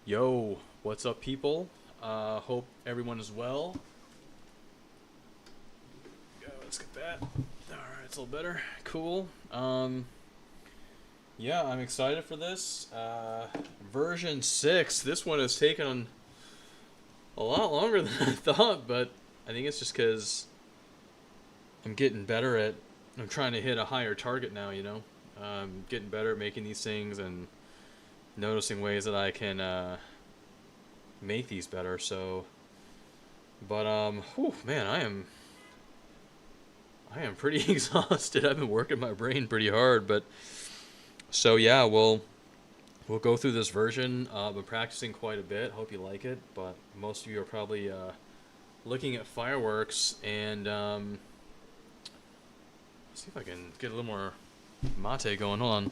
Yo, what's up, people? Hope everyone is well. Let's get that. All right, it's a little better. Cool. Yeah, I'm excited for this. Version 6. This one has taken a lot longer than I thought, but I think it's just because I'm getting better at. I'm trying to hit a higher target now, you know? Getting better at making these things and noticing ways that I can make these better, so. But, whew, man, I am pretty exhausted. I've been working my brain pretty hard, but so yeah, we'll go through this version. I've been practicing quite a bit. Hope you like it, but most of you are probably looking at fireworks and see if I can get a little more mate going on.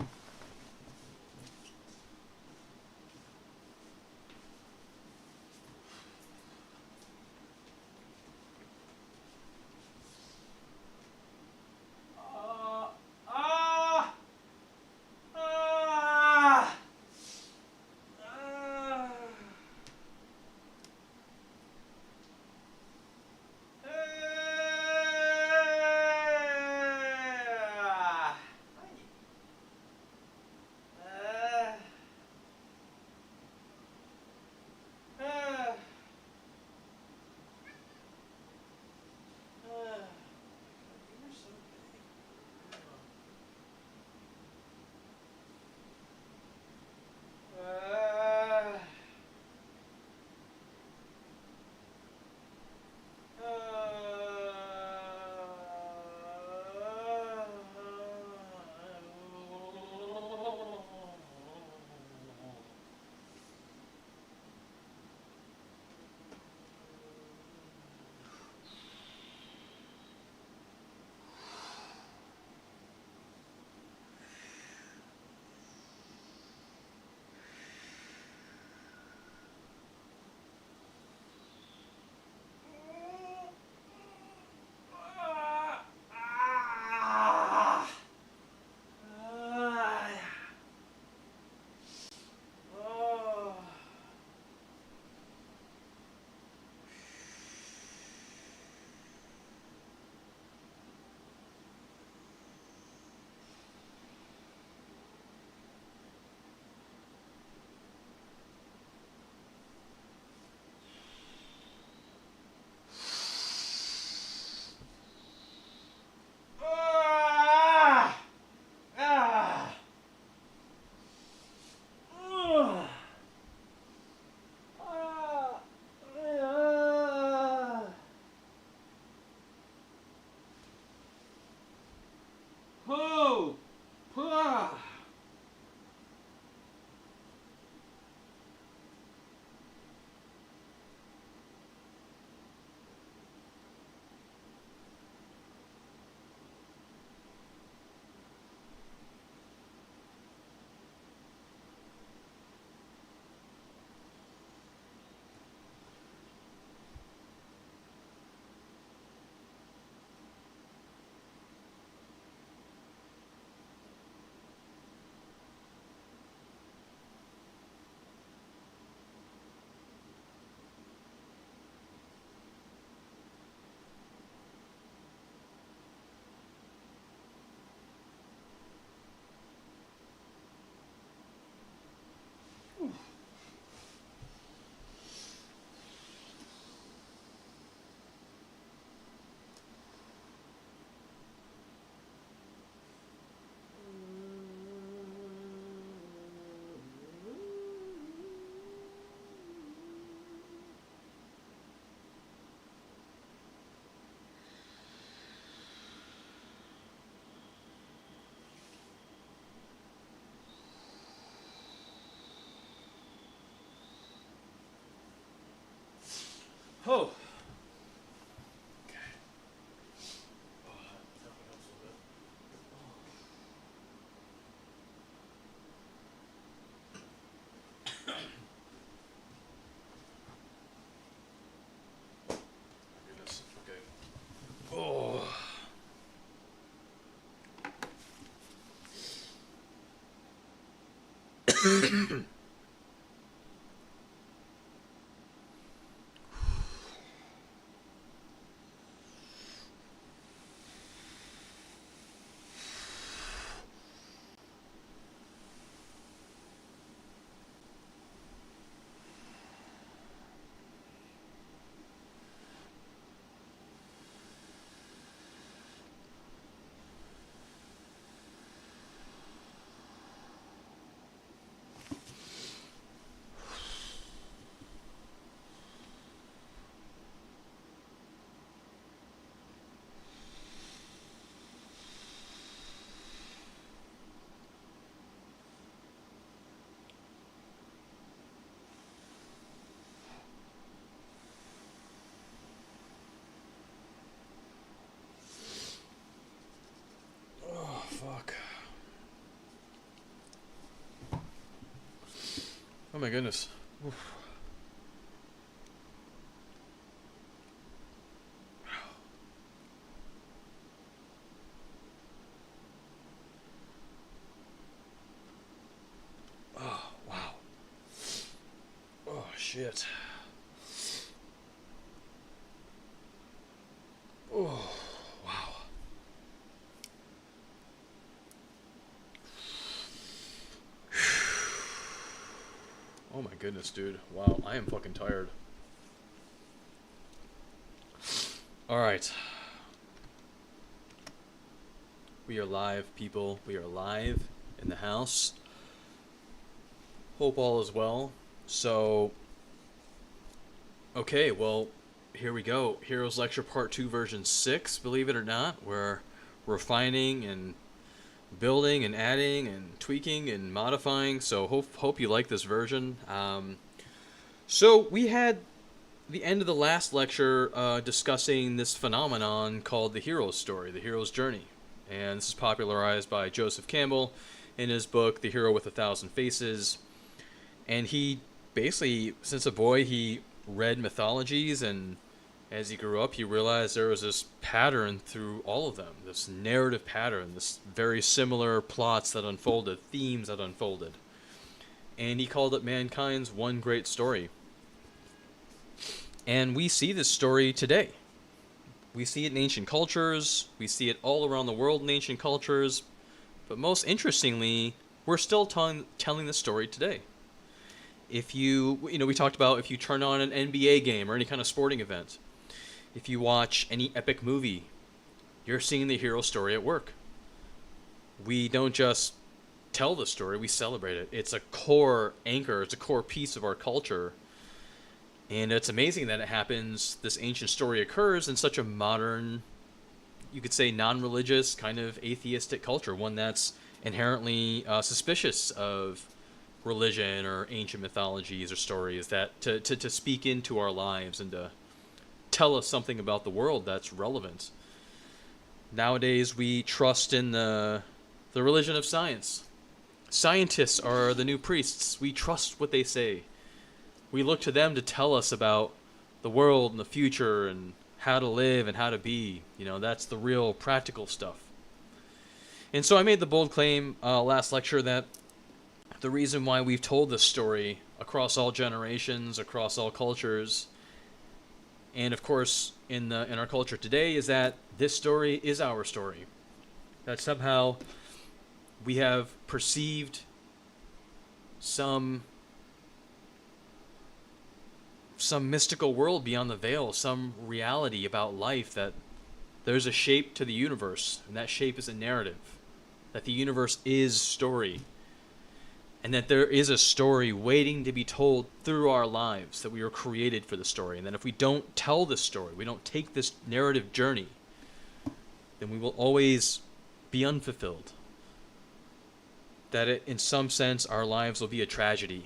Oh. Goodness. Okay. Oh. my goodness. Oof. Oh, wow. Oh, shit. Oh, wow. Oh my goodness, dude. Wow, I am fucking tired. Alright. We are live, people. We are live in the house. Hope all is well. So, okay, well, here we go. Heroes Lecture Part 2 version 6, believe it or not. We're refining and building and adding and tweaking and modifying. So hope you like this version. So we had the end of the last lecture discussing this phenomenon called the hero's story, the hero's journey. And this is popularized by Joseph Campbell in his book, The Hero with a Thousand Faces. And he basically, since a boy, he read mythologies, and as he grew up, he realized there was this pattern through all of them, this narrative pattern, this very similar plots that unfolded, themes that unfolded. And he called it mankind's one great story. And we see this story today. We see it in ancient cultures, we see it all around the world in ancient cultures, but most interestingly, we're still telling the story today. If we talked about if you turn on an NBA game or any kind of sporting event, if you watch any epic movie, you're seeing the hero story at work. We don't just tell the story, we celebrate it. It's a core anchor, it's a core piece of our culture. And it's amazing that it happens, this ancient story occurs in such a modern, you could say non-religious, kind of atheistic culture, one that's inherently suspicious of religion or ancient mythologies or stories, that to speak into our lives and to tell us something about the world that's relevant. Nowadays we trust in the religion of science. Scientists are the new priests. We trust what they say. We look to them to tell us about the world and the future and how to live and how to be. That's the real practical stuff. And so I made the bold claim last lecture that the reason why we've told this story across all generations, across all cultures, and of course in our culture today, is that this story is our story. That somehow we have perceived some mystical world beyond the veil, some reality about life, that there's a shape to the universe, and that shape is a narrative, that the universe is story, and that there is a story waiting to be told through our lives, that we were created for the story, and that if we don't tell this story, we don't take this narrative journey, then we will always be unfulfilled. That in some sense our lives will be a tragedy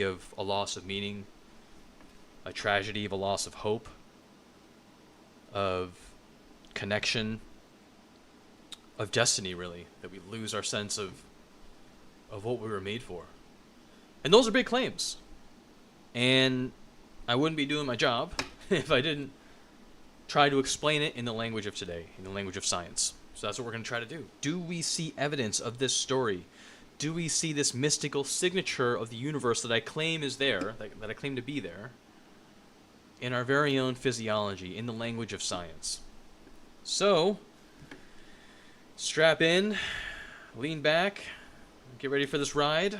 of a loss of meaning, a tragedy of a loss of hope, of connection, of destiny, really, that we lose our sense of what we were made for. And those are big claims. And I wouldn't be doing my job if I didn't try to explain it in the language of today, in the language of science. So that's what we're going to try to do. Do we see evidence of this story? Do we see this mystical signature of the universe that I claim is there, that I claim to be there, in our very own physiology, in the language of science? So, strap in, lean back, get ready for this ride.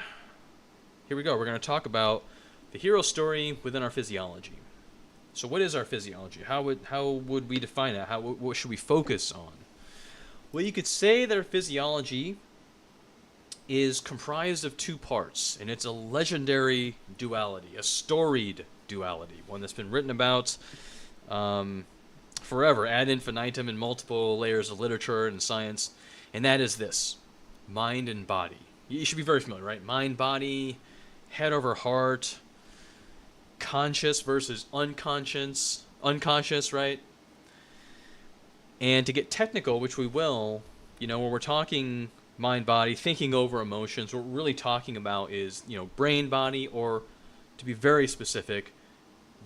Here we go. We're going to talk about the hero story within our physiology. So what is our physiology? How would we define it? What should we focus on? Well, you could say that our physiology is comprised of two parts, and it's a legendary duality, a storied duality, one that's been written about forever, ad infinitum, in multiple layers of literature and science, and that is this: mind and body. You should be very familiar, right? Mind, body, head over heart, conscious versus unconscious, right? And to get technical, which we will, when we're talking mind, body, thinking over emotions. What we're really talking about is, brain, body, or to be very specific,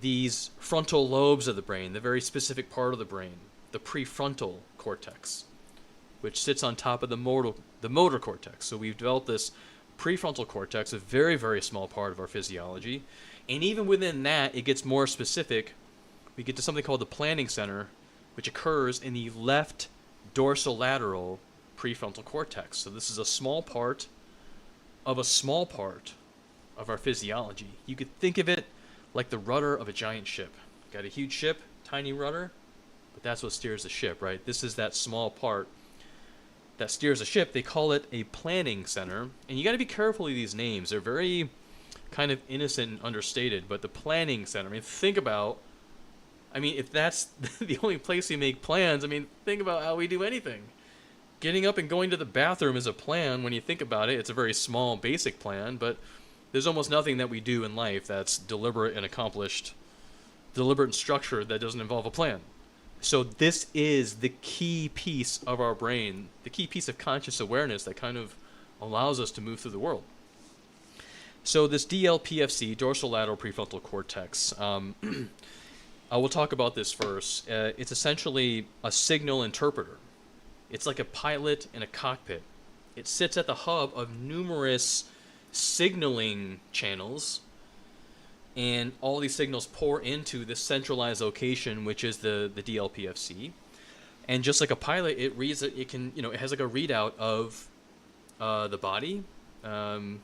these frontal lobes of the brain, the very specific part of the brain, the prefrontal cortex, which sits on top of the motor cortex. So we've developed this prefrontal cortex, a very, very small part of our physiology. And even within that, it gets more specific. We get to something called the planning center, which occurs in the left dorsolateral prefrontal cortex. So this is a small part of our physiology. You could think of it like the rudder of a giant ship. Got a huge ship, tiny rudder, but that's what steers the ship, right? This is that small part that steers a ship. They call it a planning center, and you got to be careful of these names. They're very kind of innocent and understated, but the planning center, think about, if that's the only place we make plans, think about how we do anything. Getting up and going to the bathroom is a plan. When you think about it, it's a very small, basic plan, but there's almost nothing that we do in life that's deliberate and accomplished, deliberate and structured, that doesn't involve a plan. So this is the key piece of our brain, the key piece of conscious awareness that kind of allows us to move through the world. So this DLPFC, dorsolateral prefrontal cortex, I will talk about this first. It's essentially a signal interpreter. It's like a pilot in a cockpit. It sits at the hub of numerous signaling channels, and all these signals pour into this centralized location, which is the DLPFC. And just like a pilot, it reads it. It can, it has like a readout of the body, and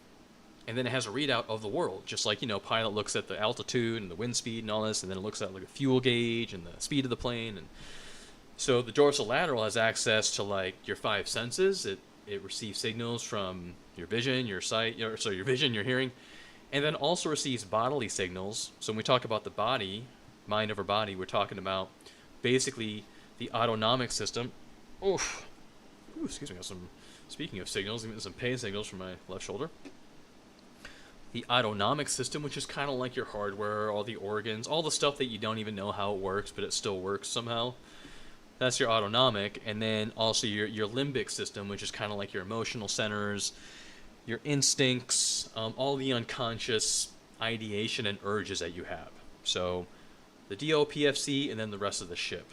then it has a readout of the world. Just like pilot looks at the altitude and the wind speed and all this, and then it looks at like a fuel gauge and the speed of the plane. And so the dorsolateral has access to like your five senses. It receives signals from your vision, your sight, your vision, your hearing, and then also receives bodily signals. So when we talk about the body, mind over body, we're talking about basically the autonomic system. Excuse me. Speaking of signals, I'm getting some pain signals from my left shoulder. The autonomic system, which is kind of like your hardware, all the organs, all the stuff that you don't even know how it works, but it still works somehow. That's your autonomic. And then also your limbic system, which is kind of like your emotional centers, your instincts, all the unconscious ideation and urges that you have. So the DLPFC and then the rest of the ship.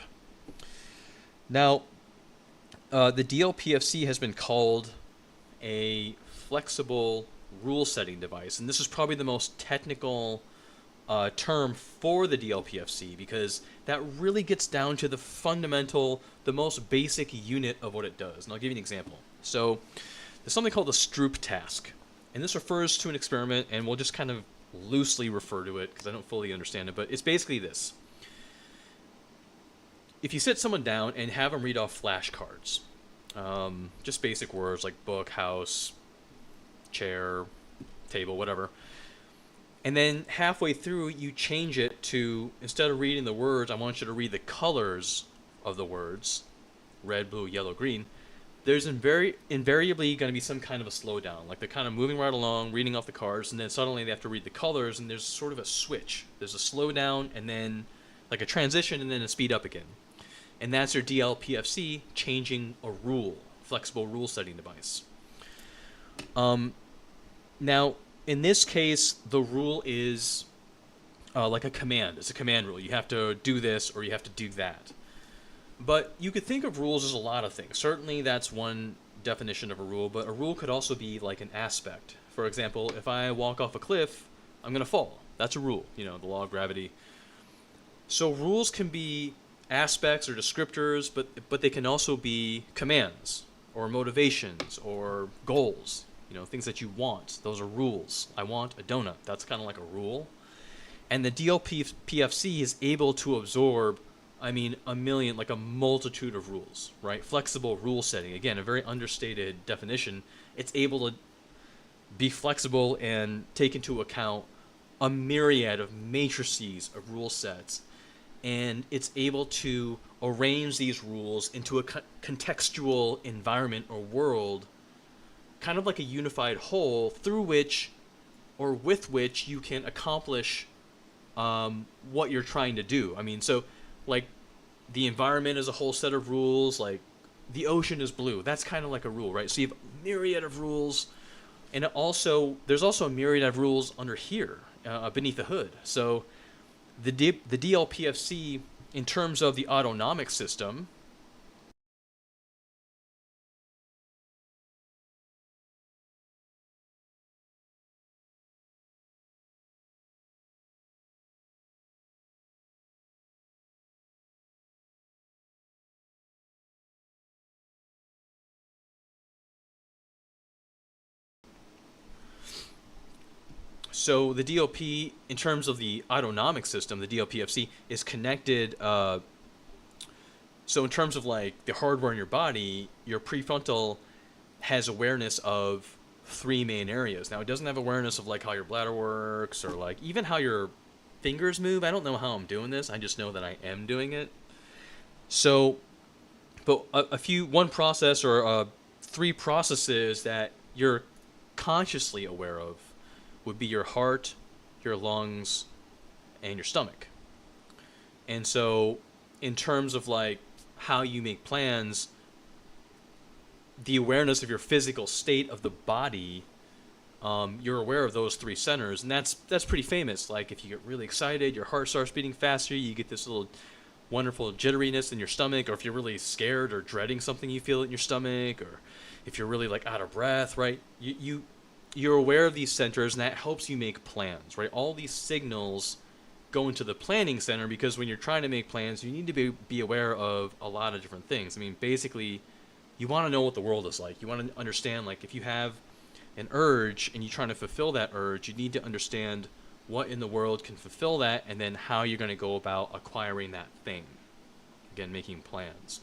Now, the DLPFC has been called a flexible rule-setting device, and this is probably the most technical term for the DLPFC, because that really gets down to the fundamental, the most basic unit of what it does. And I'll give you an example. So there's something called the Stroop task, and this refers to an experiment, and we'll just kind of loosely refer to it because I don't fully understand it, but it's basically this. If you sit someone down and have them read off flashcards, just basic words like book, house, chair, table, whatever, and then halfway through you change it to, instead of reading the words, I want you to read the colors of the words, red, blue, yellow, green, there's invariably going to be some kind of a slowdown. Like they're kind of moving right along, reading off the cards, and then suddenly they have to read the colors, and there's sort of a switch. There's a slowdown, and then like a transition, and then a speed up again. And that's your DLPFC changing a rule, flexible rule setting device. Now, in this case, the rule is like a command. It's a command rule. You have to do this or you have to do that. But you could think of rules as a lot of things. Certainly that's one definition of a rule, but a rule could also be like an aspect. For example, if I walk off a cliff, I'm going to fall. That's a rule, the law of gravity. So rules can be aspects or descriptors, but they can also be commands or motivations or goals, things that you want. Those are rules. I want a donut. That's kind of like a rule. And the DLPFC is able to absorb, a multitude of rules, right? Flexible rule setting. Again, a very understated definition. It's able to be flexible and take into account a myriad of matrices of rule sets. And it's able to arrange these rules into a contextual environment or world, kind of like a unified whole through which or with which you can accomplish what you're trying to do. So like the environment is a whole set of rules, like the ocean is blue. That's kind of like a rule, right? So you have a myriad of rules, and there's also a myriad of rules under here, beneath the hood. So the DLPFC, in terms of the autonomic system, so the DLP, in terms of the autonomic system, the DLPFC is connected. So in terms of like the hardware in your body, your prefrontal has awareness of three main areas. Now it doesn't have awareness of like how your bladder works or like even how your fingers move. I don't know how I'm doing this. I just know that I am doing it. So, but one process or three processes that you're consciously aware of would be your heart, your lungs, and your stomach. And so, in terms of like how you make plans, the awareness of your physical state of the body, you're aware of those three centers, and that's pretty famous. Like if you get really excited, your heart starts beating faster, you get this little wonderful jitteriness in your stomach, or if you're really scared or dreading something, you feel it in your stomach, or if you're really like out of breath, right? You're aware of these centers, and that helps you make plans, right? All these signals go into the planning center because when you're trying to make plans, you need to be aware of a lot of different things. I mean, basically, you want to know what the world is like. You want to understand, like, if you have an urge and you're trying to fulfill that urge, you need to understand what in the world can fulfill that, and then how you're going to go about acquiring that thing. Again, making plans.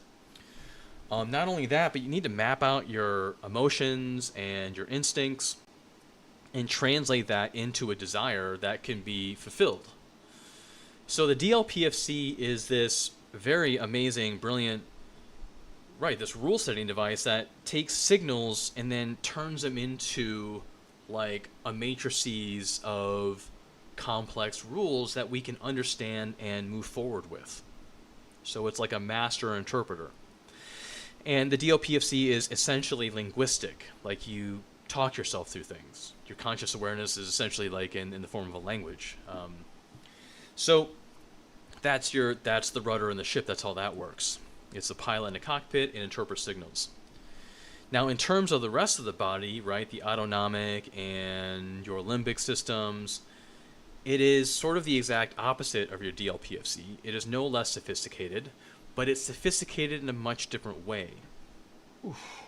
Not only that, but you need to map out your emotions and your instincts and translate that into a desire that can be fulfilled. So the DLPFC is this very amazing, brilliant, right, this rule setting device that takes signals and then turns them into like a matrices of complex rules that we can understand and move forward with. So it's like a master interpreter. And the DLPFC is essentially linguistic, like you talk yourself through things. Your conscious awareness is essentially like in the form of a language. So that's the rudder in the ship. That's how that works. It's the pilot in the cockpit and interprets signals. Now, in terms of the rest of the body, right, the autonomic and your limbic systems, it is sort of the exact opposite of your DLPFC. It is no less sophisticated, but it's sophisticated in a much different way. Oof.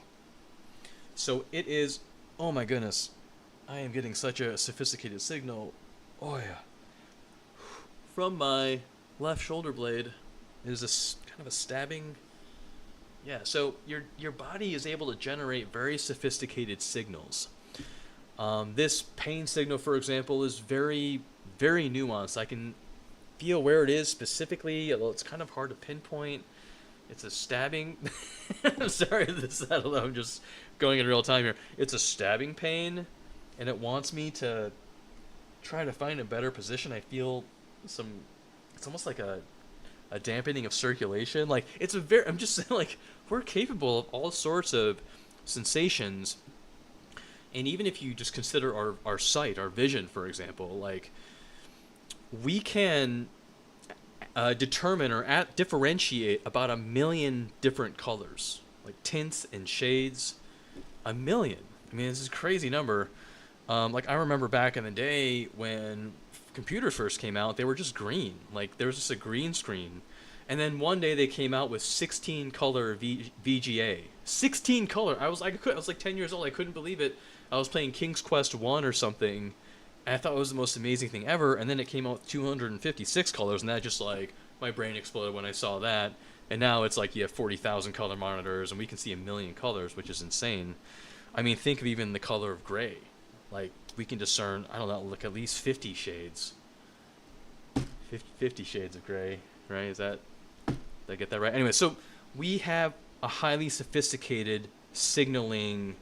So it is, oh my goodness, I am getting such a sophisticated signal. Oh yeah. From my left shoulder blade is this kind of a stabbing. Yeah, so your body is able to generate very sophisticated signals. This pain signal, for example, is very, very nuanced. I can feel where it is specifically, although it's kind of hard to pinpoint. It's a stabbing. I'm sorry, I don't know. I'm just going in real time here. It's a stabbing pain, and it wants me to try to find a better position. I feel some. It's almost like a dampening of circulation. Like I'm just saying, like, we're capable of all sorts of sensations. And even if you just consider our sight, our vision, for example, like, we can determine or differentiate about 1 million different colors, like tints and shades. 1 million. I mean, this is a crazy number. Like, I remember back in the day when computers first came out, they were just green. Like, there was just a green screen. And then one day they came out with 16 color VGA. 16 color. I was like 10 years old. I couldn't believe it. I was playing King's Quest 1 or something, and I thought it was the most amazing thing ever. And then it came out with 256 colors, and that just, like, my brain exploded when I saw that. And now it's like you have 40,000 color monitors, and we can see 1 million colors, which is insane. I mean, think of even the color of gray. Like, we can discern, I don't know, like at least 50 shades. 50 shades of gray, right? Did I get that right? Anyway, so we have a highly sophisticated signaling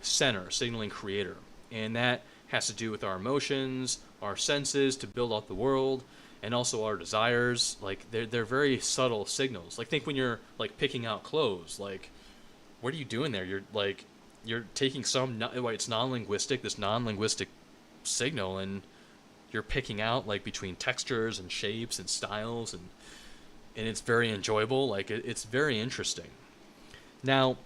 center, signaling creator. And that has to do with our emotions, our senses to build out the world, and also our desires. Like, they're very subtle signals. Like, think when you're, like, picking out clothes. Like, what are you doing there? You're taking it's non-linguistic, this non-linguistic signal, and you're picking out like between textures and shapes and styles, and it's very enjoyable. Like it's very interesting. Now,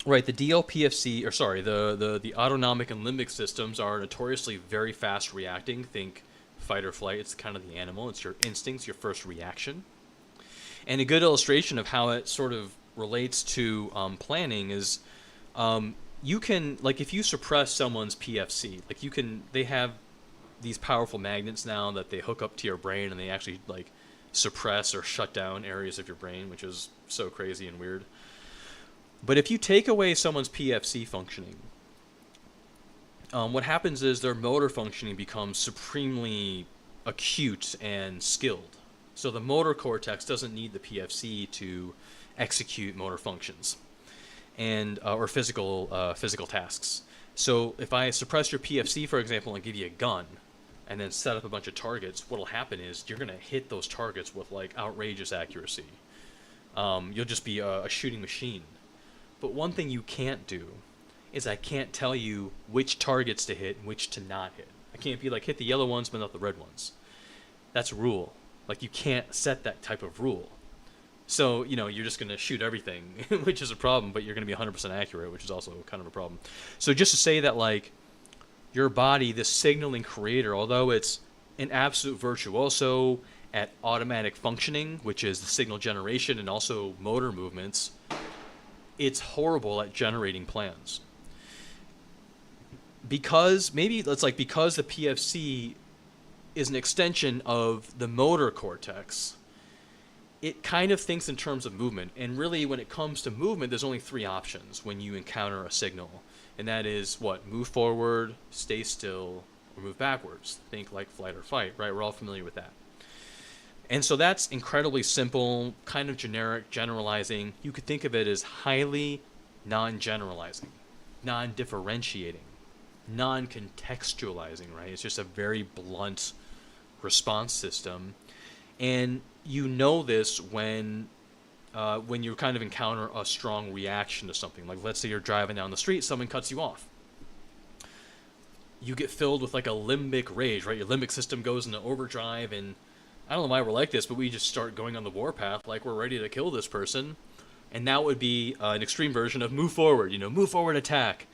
right, the DLPFC, or sorry, the autonomic and limbic systems are notoriously very fast reacting. Think fight or flight. It's kind of the animal. It's your instincts, your first reaction. And a good illustration of how it sort of relates to planning is you can, like, if you suppress someone's PFC, like they have these powerful magnets now that they hook up to your brain, and they actually like suppress or shut down areas of your brain, which is so crazy and weird. But if you take away someone's PFC functioning, what happens is their motor functioning becomes supremely acute and skilled. So the motor cortex doesn't need the PFC to execute motor functions and or physical tasks. So if I suppress your PFC, for example, and give you a gun, and then set up a bunch of targets, what'll happen is you're gonna hit those targets with like outrageous accuracy. You'll just be a shooting machine. But one thing you can't do is I can't tell you which targets to hit and which to not hit. I can't be like, hit the yellow ones but not the red ones. That's a rule. Like, you can't set that type of rule. So, you're just going to shoot everything, which is a problem, but you're going to be 100% accurate, which is also kind of a problem. So just to say that, like, your body, this signaling creator, although it's an absolute virtuoso at automatic functioning, which is the signal generation and also motor movements, it's horrible at generating plans. Because the PFC is an extension of the motor cortex, it kind of thinks in terms of movement. And really, when it comes to movement, there's only three options when you encounter a signal. And that is what? Move forward, stay still, or move backwards. Think like flight or fight, right? We're all familiar with that. And so that's incredibly simple, kind of generic, generalizing. You could think of it as highly non-generalizing, non-differentiating, non-contextualizing, right? It's just a very blunt response system. And you know this when you kind of encounter a strong reaction to something. Like, let's say you're driving down the street, someone cuts you off. You get filled with like a limbic rage, right? Your limbic system goes into overdrive, and I don't know why we're like this, but we just start going on the warpath like we're ready to kill this person. And that would be an extreme version of move forward, move forward, attack.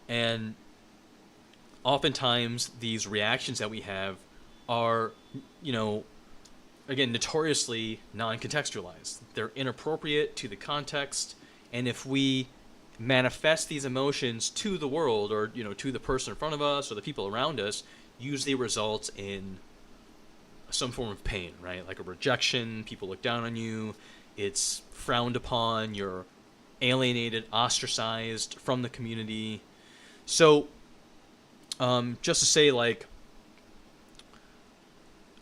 And oftentimes these reactions that we have are, again, notoriously non-contextualized. They're inappropriate to the context, and if we manifest these emotions to the world, or to the person in front of us or the people around us, usually results in some form of pain, right? Like a rejection, people look down on you, it's frowned upon, you're alienated, ostracized from the community. So just to say, like,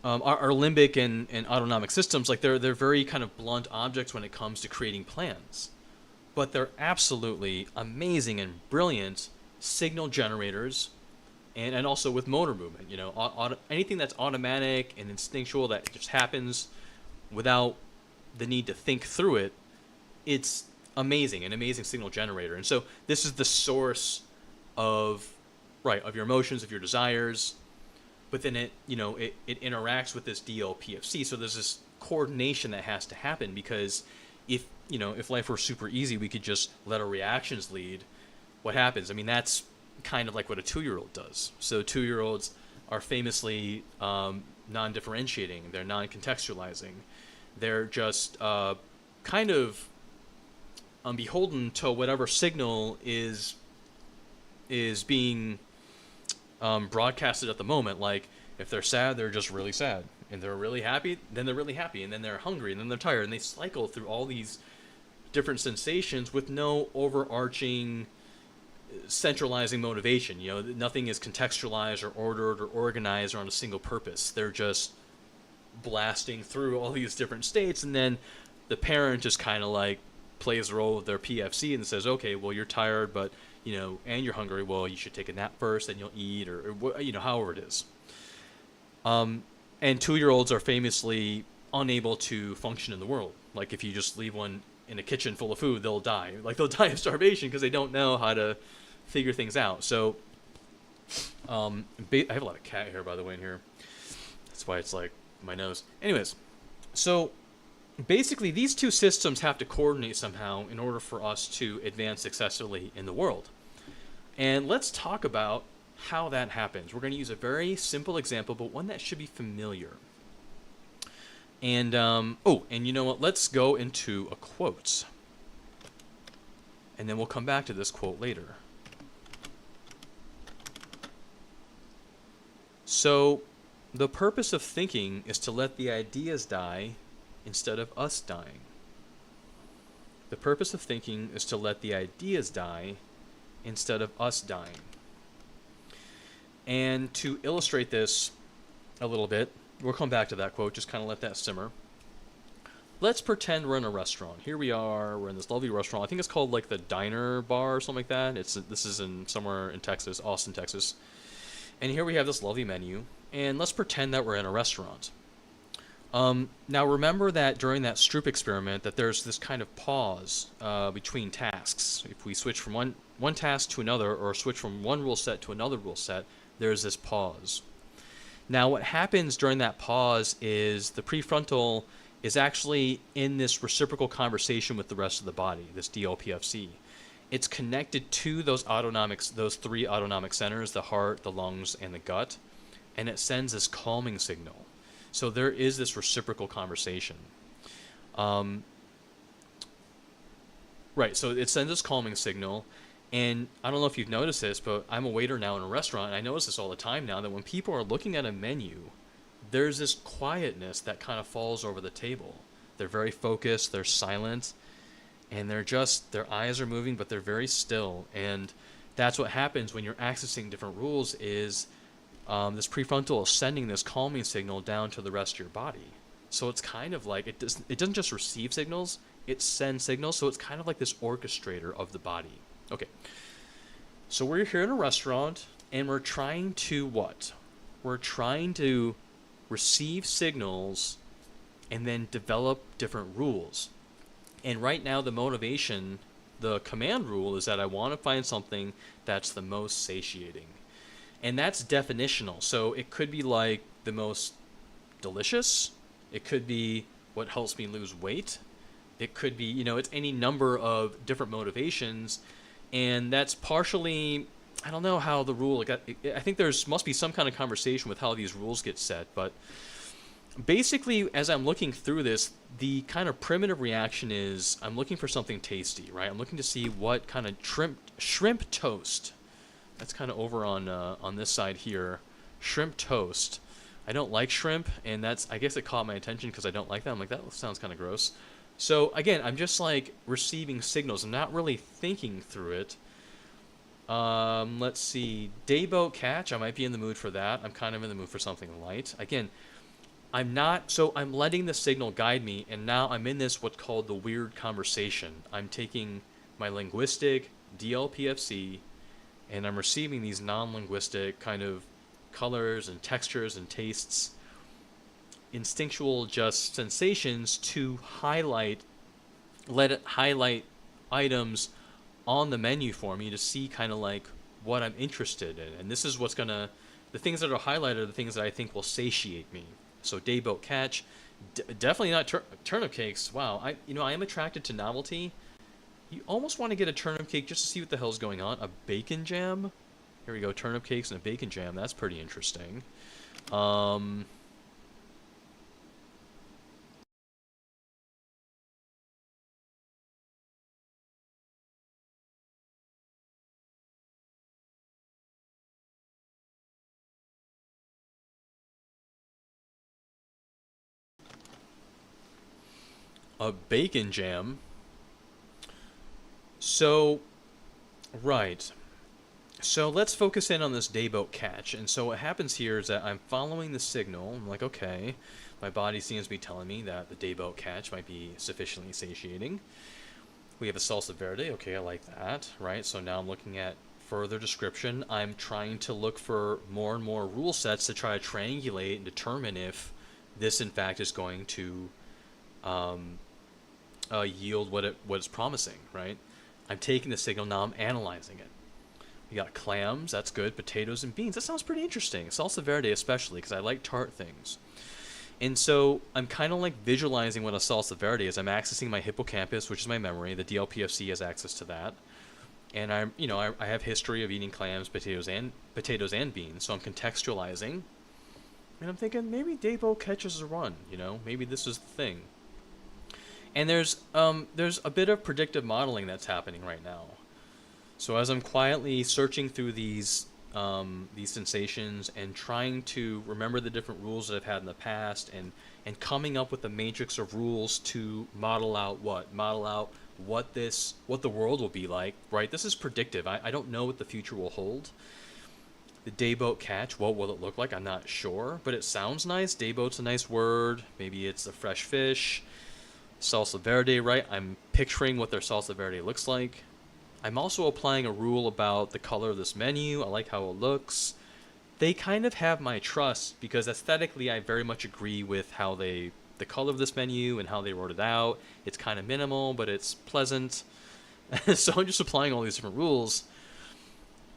our limbic and autonomic systems, like, they're very kind of blunt objects when it comes to creating plans, but they're absolutely amazing and brilliant signal generators, and also with motor movement. Anything that's automatic and instinctual that just happens without the need to think through it, it's amazing, an amazing signal generator. And so this is the source of your emotions, of your desires. But then it interacts with this DLPFC. So there's this coordination that has to happen, because if life were super easy, we could just let our reactions lead. What happens? I mean, that's kind of like what a 2-year-old does. So 2-year-olds are famously non-differentiating. They're non-contextualizing. They're just kind of beholden to whatever signal is being broadcasted at the moment. Like, if they're sad, they're just really sad, and they're really happy, then they're really happy, and then they're hungry, and then they're tired, and they cycle through all these different sensations with no overarching centralizing motivation. Nothing is contextualized or ordered or organized or on a single purpose. They're just blasting through all these different states, and then the parent just kind of like plays the role of their PFC and says, okay, well, you're tired, but and you're hungry, well, you should take a nap first, then you'll eat, or however it is. And 2-year-olds are famously unable to function in the world. Like, if you just leave one in a kitchen full of food, they'll die. Like, they'll die of starvation because they don't know how to figure things out. So, I have a lot of cat hair, by the way, in here. That's why it's like my nose. Anyways, so basically these two systems have to coordinate somehow in order for us to advance successfully in the world. And let's talk about how that happens. We're going to use a very simple example, but one that should be familiar. And, and you know what? Let's go into a quote. And then we'll come back to this quote later. So, the purpose of thinking is to let the ideas die instead of us dying. The purpose of thinking is to let the ideas die instead of us dying. And to illustrate this a little bit, we'll come back to that quote, just kind of let that simmer. Let's pretend we're in a restaurant. Here we are, we're in this lovely restaurant. I think it's called like the Diner Bar or something like that. This is in somewhere in Texas, Austin, Texas. And here we have this lovely menu, and let's pretend that we're in a restaurant. Now remember that during that Stroop experiment that there's this kind of pause between tasks. If we switch from one task to another, or switch from one rule set to another rule set, there's this pause. Now what happens during that pause is the prefrontal is actually in this reciprocal conversation with the rest of the body, this DLPFC. It's connected to those three autonomic centers, the heart, the lungs, and the gut, and it sends this calming signal. So there is this reciprocal conversation. Right, so it sends this calming signal, and I don't know if you've noticed this, but I'm a waiter now in a restaurant, and I notice this all the time now, that when people are looking at a menu, there's this quietness that kind of falls over the table. They're very focused, they're silent, and their eyes are moving, but they're very still. And that's what happens when you're accessing different rules is this prefrontal is sending this calming signal down to the rest of your body. So it's kind of like, it doesn't just receive signals, it sends signals, so it's kind of like this orchestrator of the body. Okay, so we're here in a restaurant, and we're trying to what? We're trying to receive signals and then develop different rules. And right now the motivation, the command rule is that I want to find something that's the most satiating. And that's definitional. So it could be like the most delicious. It could be what helps me lose weight. It could be, it's any number of different motivations. And that's partially, I don't know how the rule, I think must be some kind of conversation with how these rules get set. But basically, as I'm looking through this, the kind of primitive reaction is I'm looking for something tasty, right? I'm looking to see what kind of shrimp toast. That's kind of over on this side here. Shrimp toast. I don't like shrimp, and I guess it caught my attention because I don't like that. I'm like, that sounds kind of gross. So again, I'm just like receiving signals. I'm not really thinking through it. Let's see. Dayboat catch. I might be in the mood for that. I'm kind of in the mood for something light. Again, I'm letting the signal guide me, and now I'm in this what's called the weird conversation. I'm taking my linguistic DLPFC, and I'm receiving these non-linguistic kind of colors and textures and tastes, instinctual just sensations to let it highlight items on the menu for me to see kind of like what I'm interested in. And this is the things that are highlighted are the things that I think will satiate me. So dayboat catch, definitely not turnip cakes. Wow, I am attracted to novelty. You almost want to get a turnip cake just to see what the hell's going on. A bacon jam? Here we go, turnip cakes and a bacon jam. That's pretty interesting. A bacon jam. So, right. So let's focus in on this dayboat catch. And so what happens here is that I'm following the signal. I'm like, okay, my body seems to be telling me that the dayboat catch might be sufficiently satiating. We have a salsa verde. Okay, I like that, right? So now I'm looking at further description. I'm trying to look for more and more rule sets to try to triangulate and determine if this, in fact, is going to yield what it's promising, right? I'm taking the signal, now I'm analyzing it. We got clams, that's good. Potatoes and beans, that sounds pretty interesting. Salsa verde especially, because I like tart things. And so I'm kind of like visualizing what a salsa verde is. I'm accessing my hippocampus, which is my memory. The DLPFC has access to that. And I have history of eating clams, potatoes, and beans. So I'm contextualizing, and I'm thinking maybe Dabo catches a run. Maybe this is the thing. And there's a bit of predictive modeling that's happening right now. So as I'm quietly searching through these sensations and trying to remember the different rules that I've had in the past, and coming up with a matrix of rules to model out what the world will be like, right? This is predictive. I don't know what the future will hold. The dayboat catch, what will it look like? I'm not sure, but it sounds nice. Dayboat's a nice word. Maybe it's a fresh fish. Salsa verde, right? I'm picturing what their salsa verde looks like. I'm also applying a rule about the color of this menu. I like how it looks. They kind of have my trust because aesthetically I very much agree with how the color of this menu and how they wrote it out. It's kind of minimal, but it's pleasant. So I'm just applying all these different rules,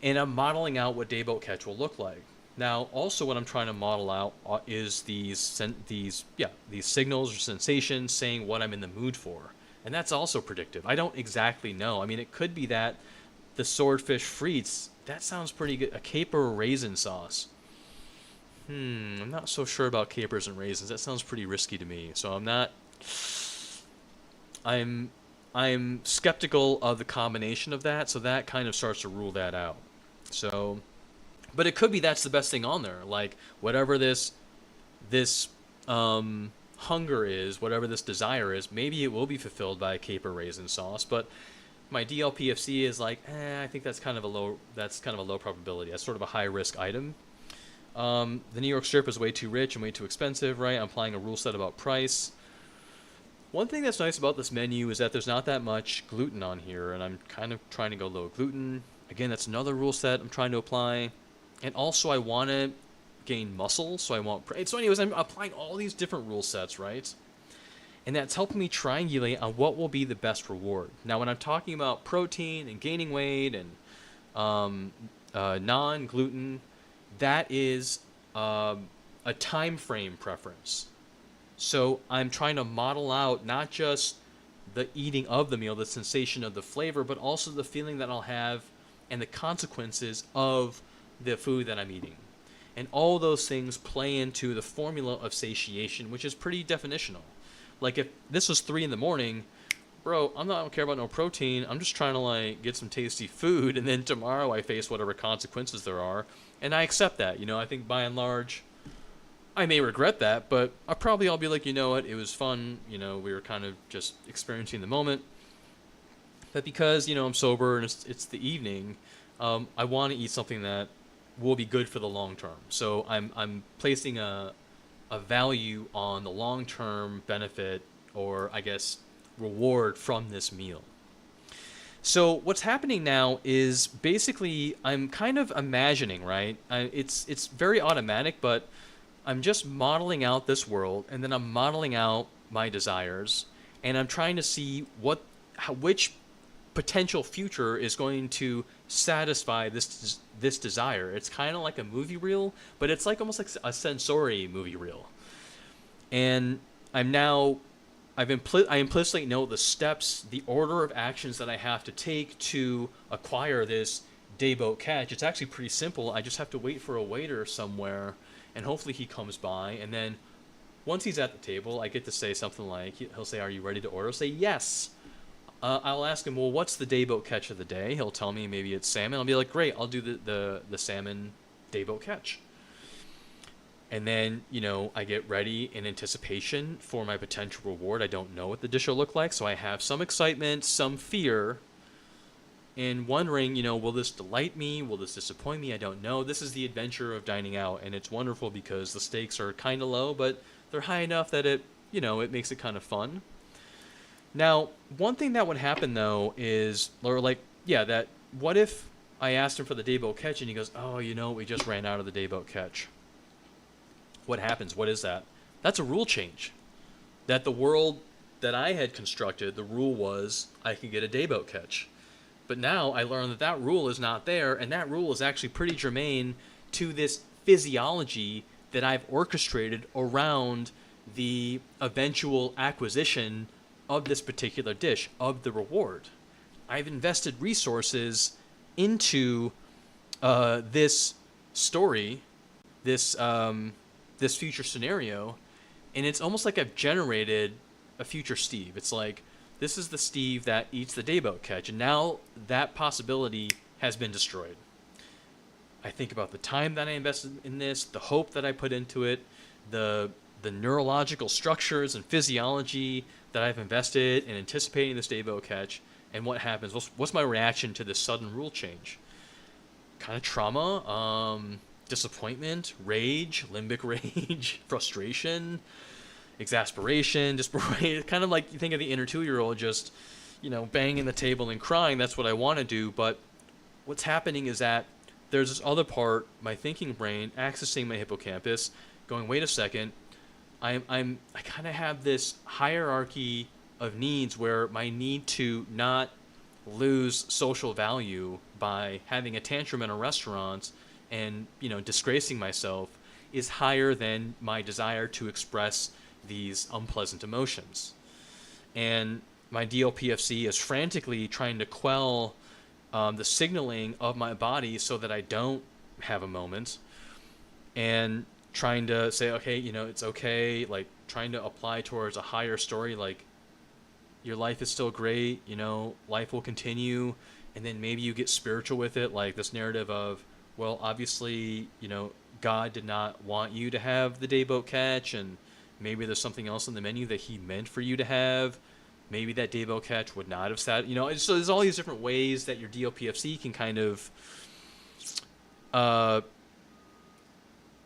and I'm modeling out what dayboat catch will look like. Now, also what I'm trying to model out is these signals or sensations saying what I'm in the mood for. And that's also predictive. I don't exactly know. I mean, it could be that the swordfish frites, that sounds pretty good. A caper or raisin sauce. I'm not so sure about capers and raisins. That sounds pretty risky to me. So I'm skeptical of the combination of that. So that kind of starts to rule that out. So, but it could be that's the best thing on there. Like whatever this hunger is, whatever this desire is, maybe it will be fulfilled by a caper raisin sauce. But my DLPFC is like, I think that's kind of a low probability. That's sort of a high risk item. The New York strip is way too rich and way too expensive, right? I'm applying a rule set about price. One thing that's nice about this menu is that there's not that much gluten on here, and I'm kind of trying to go low gluten. Again, that's another rule set I'm trying to apply. And also I want to gain muscle, so anyways, I'm applying all these different rule sets, right? And that's helping me triangulate on what will be the best reward. Now, when I'm talking about protein and gaining weight and non-gluten, that is a time frame preference. So I'm trying to model out not just the eating of the meal, the sensation of the flavor, but also the feeling that I'll have and the consequences of the food that I'm eating. And all those things play into the formula of satiation, which is pretty definitional. Like if this was 3 a.m, bro, I don't care about no protein. I'm just trying to like get some tasty food, and then tomorrow I face whatever consequences there are, and I accept that. I think by and large, I may regret that, but I'll be like, you know what, it was fun. We were kind of just experiencing the moment. But because I'm sober and it's the evening, I want to eat something that will be good for the long term. So I'm placing a value on the long-term benefit, or I guess reward, from this meal. So what's happening now is basically I'm kind of imagining, right? It's very automatic, but I'm just modeling out this world, and then I'm modeling out my desires, and I'm trying to see which potential future is going to satisfy this desire. It's kind of like a movie reel, but it's like almost like a sensory movie reel. And I implicitly know the steps, the order of actions that I have to take to acquire this dayboat catch. It's actually pretty simple. I just have to wait for a waiter somewhere, and hopefully he comes by, and then once he's at the table, I get to say something like, he'll say, "Are you ready to order?" I'll say, "Yes." I'll ask him, "Well, what's the dayboat catch of the day?" He'll tell me maybe it's salmon. I'll be like, "Great, I'll do the salmon dayboat catch." And then, I get ready in anticipation for my potential reward. I don't know what the dish will look like, so I have some excitement, some fear, and wondering, will this delight me? Will this disappoint me? I don't know. This is the adventure of dining out, and it's wonderful because the stakes are kind of low, but they're high enough that it makes it kind of fun. Now, one thing that would happen, though, is, that what if I asked him for the dayboat catch, and he goes, "Oh, we just ran out of the dayboat catch." What happens? What is that? That's a rule change. That the world that I had constructed, the rule was I could get a dayboat catch. But now I learned that that rule is not there, and that rule is actually pretty germane to this physiology that I've orchestrated around the eventual acquisition of this particular dish, of the reward. I've invested resources into this story, this future scenario, and it's almost like I've generated a future Steve. It's like, this is the Steve that eats the dayboat catch, and now that possibility has been destroyed. I think about the time that I invested in this, the hope that I put into it, the neurological structures and physiology that I've invested in anticipating this dayboat catch, and what happens. What's my reaction to this sudden rule change? Kind of trauma, disappointment, rage, limbic rage, frustration, exasperation, desperation. Kind of like you think of the inner 2-year-old just, banging the table and crying. That's what I want to do. But what's happening is that there's this other part, my thinking brain, accessing my hippocampus, going, wait a second, I kind of have this hierarchy of needs where my need to not lose social value by having a tantrum in a restaurant and disgracing myself is higher than my desire to express these unpleasant emotions. And my DLPFC is frantically trying to quell the signaling of my body so that I don't have a moment, and trying to say, okay, it's okay, like trying to apply towards a higher story, like your life is still great, life will continue, and then maybe you get spiritual with it, like this narrative of, well, obviously, God did not want you to have the dayboat catch, and maybe there's something else on the menu that he meant for you to have. Maybe that dayboat catch would not have sat, so there's all these different ways that your DLPFC can kind of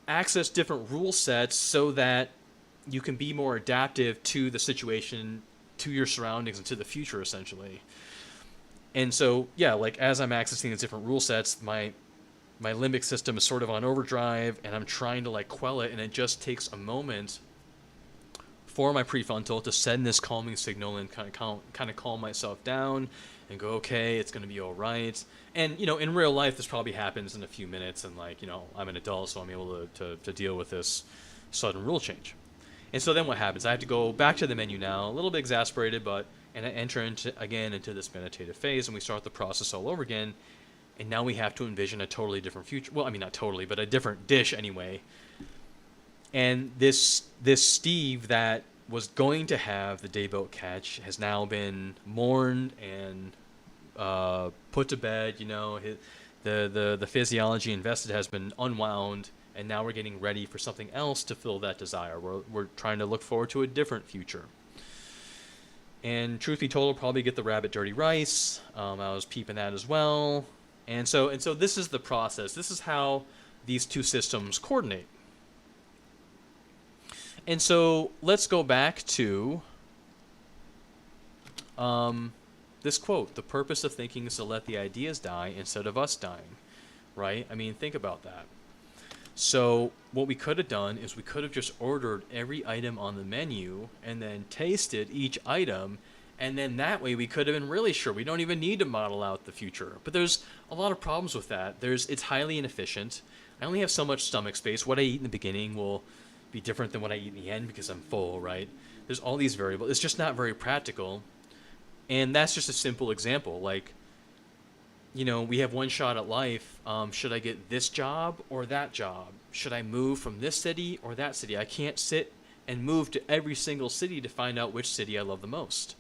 access different rule sets so that you can be more adaptive to the situation, to your surroundings, and to the future, essentially. And so, yeah, like as I'm accessing these different rule sets, my limbic system is sort of on overdrive, and I'm trying to like quell it, and it just takes a moment for my prefrontal to send this calming signal and kind of calm myself down and go, okay, it's going to be all right. And, in real life, this probably happens in a few minutes, and like, I'm an adult, so I'm able to deal with this sudden rule change. And so then what happens? I have to go back to the menu now, a little bit exasperated, and I enter into this meditative phase, and we start the process all over again. And now we have to envision a totally different future. Well, I mean, not totally, but a different dish anyway. And this Steve that was going to have the dayboat catch has now been mourned and put to bed. The physiology invested has been unwound, and now we're getting ready for something else to fill that desire. We're trying to look forward to a different future. And truth be told, I'll probably get the rabbit dirty rice. I was peeping that as well. And so this is the process. This is how these two systems coordinate. And so let's go back to this quote: "The purpose of thinking is to let the ideas die instead of us dying." Right? I mean, think about that. So what we could have done is we could have just ordered every item on the menu and then tasted each item, and then that way we could have been really sure. We don't even need to model out the future. But there's a lot of problems with that. It's highly inefficient. I only have so much stomach space. What I eat in the beginning will be different than what I eat in the end because I'm full, right? There's all these variables. It's just not very practical. And that's just a simple example. Like, we have one shot at life. Should I get this job or that job? Should I move from this city or that city? I can't sit and move to every single city to find out which city I love the most.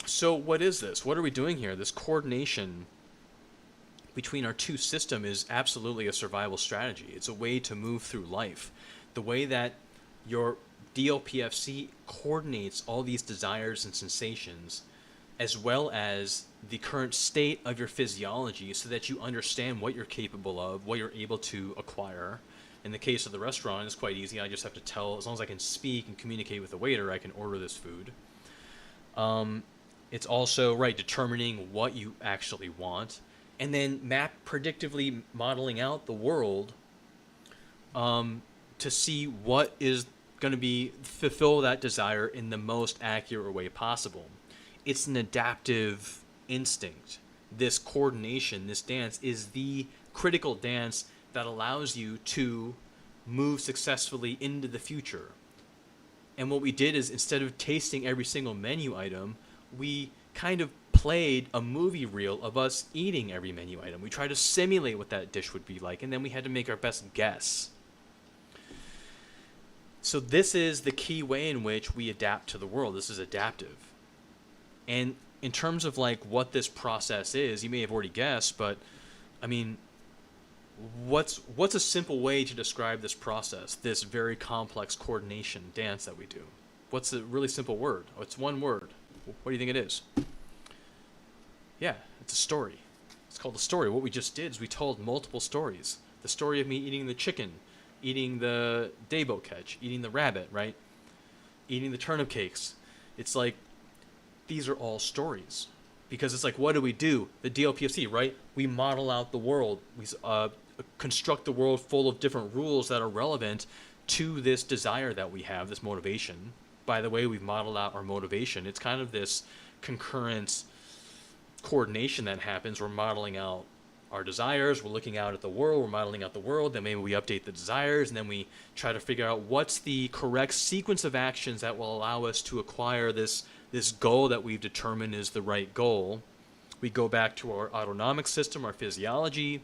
So what is this? What are we doing here? This coordination between our two systems is absolutely a survival strategy. It's a way to move through life. The way that your DLPFC coordinates all these desires and sensations, as well as the current state of your physiology, so that you understand what you're capable of, what you're able to acquire. In the case of the restaurant, it's quite easy. I just have to tell, as long as I can speak and communicate with the waiter, I can order this food. It's also, right, determining what you actually want, and then predictively modeling out the world to see what is going to be fulfill that desire in the most accurate way possible. It's an adaptive instinct. This coordination, this dance, is the critical dance that allows you to move successfully into the future. And what we did is, instead of tasting every single menu item, we kind of played a movie reel of us eating every menu item. We tried to simulate what that dish would be like, and then we had to make our best guess. So this is the key way in which we adapt to the world. This is adaptive. And in terms of like what this process is, you may have already guessed, but I mean, what's a simple way to describe this process, this very complex coordination dance that we do? What's a really simple word? Oh, it's one word. What do you think it is? Yeah, it's a story. It's called a story. What we just did is we told multiple stories. The story of me eating the chicken, eating the dayboat catch, eating the rabbit, right? Eating the turnip cakes. It's like, these are all stories. Because it's like, what do? The DLPFC, right? We model out the world. We construct the world full of different rules that are relevant to this desire that we have, this motivation. By the way, we've modeled out our motivation. It's kind of this concurrent coordination that happens. We're modeling out our desires, we're looking out at the world, we're modeling out the world, then maybe we update the desires, and then we try to figure out what's the correct sequence of actions that will allow us to acquire this goal that we've determined is the right goal. We go back to our autonomic system, our physiology.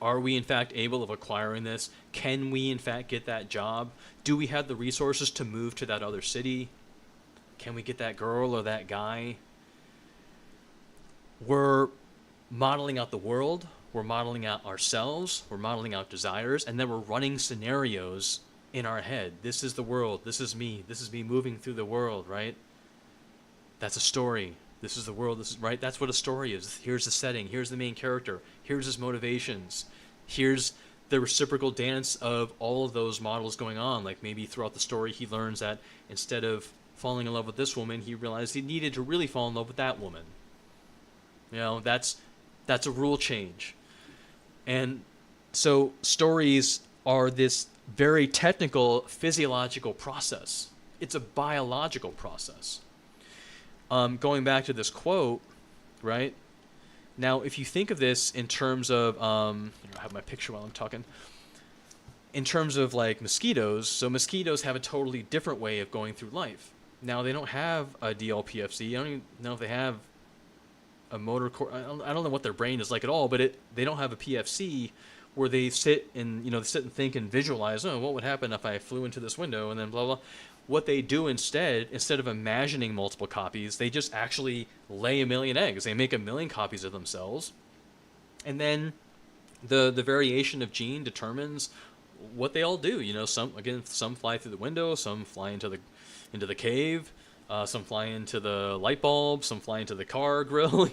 Are we in fact able of acquiring this? Can we in fact get that job? Do we have the resources to move to that other city? Can we get that girl or that guy? We're modeling out the world, we're modeling out ourselves, we're modeling out desires, and then we're running scenarios in our head. This is the world, this is me moving through the world, right? That's a story. This is the world, this is right. That's what a story is. Here's the setting, here's the main character, here's his motivations, here's the reciprocal dance of all of those models going on. Like maybe throughout the story he learns that instead of falling in love with this woman, he realized he needed to really fall in love with that woman. You know, that's a rule change. And so stories are this very technical physiological process. It's a biological process. Going back to this quote, right? Now, if you think of this in terms of, I have my picture while I'm talking. In terms of like mosquitoes, so mosquitoes have a totally different way of going through life. Now, they don't have a DLPFC. I don't even know if they have a motor I don't know what their brain is like at all, but they don't have a PFC where they sit and think and visualize, oh, what would happen if I flew into this window and then blah blah. What they do instead of imagining multiple copies, they just actually lay a million eggs. They make a million copies of themselves, and then the variation of gene determines what they all do. Some fly through the window, some fly into the cave. Some fly into the light bulb, some fly into the car grill,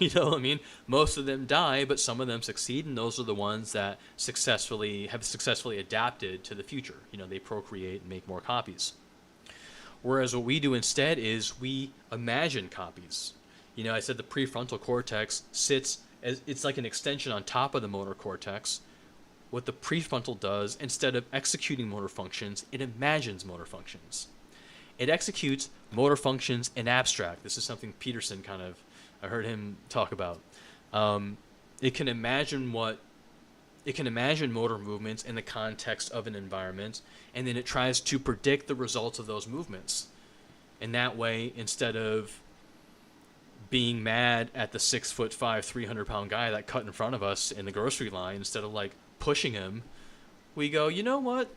Most of them die, but some of them succeed, and those are the ones that have successfully adapted to the future. They procreate and make more copies. Whereas what we do instead is we imagine copies. I said the prefrontal cortex it's like an extension on top of the motor cortex. What the prefrontal does, instead of executing motor functions, it imagines motor functions. It executes motor functions in abstract. This is something Peterson I heard him talk about. It can imagine motor movements in the context of an environment, and then it tries to predict the results of those movements. And that way, instead of being mad at the 6'5", 300-pound guy that cut in front of us in the grocery line, instead of like pushing him, we go, you know what?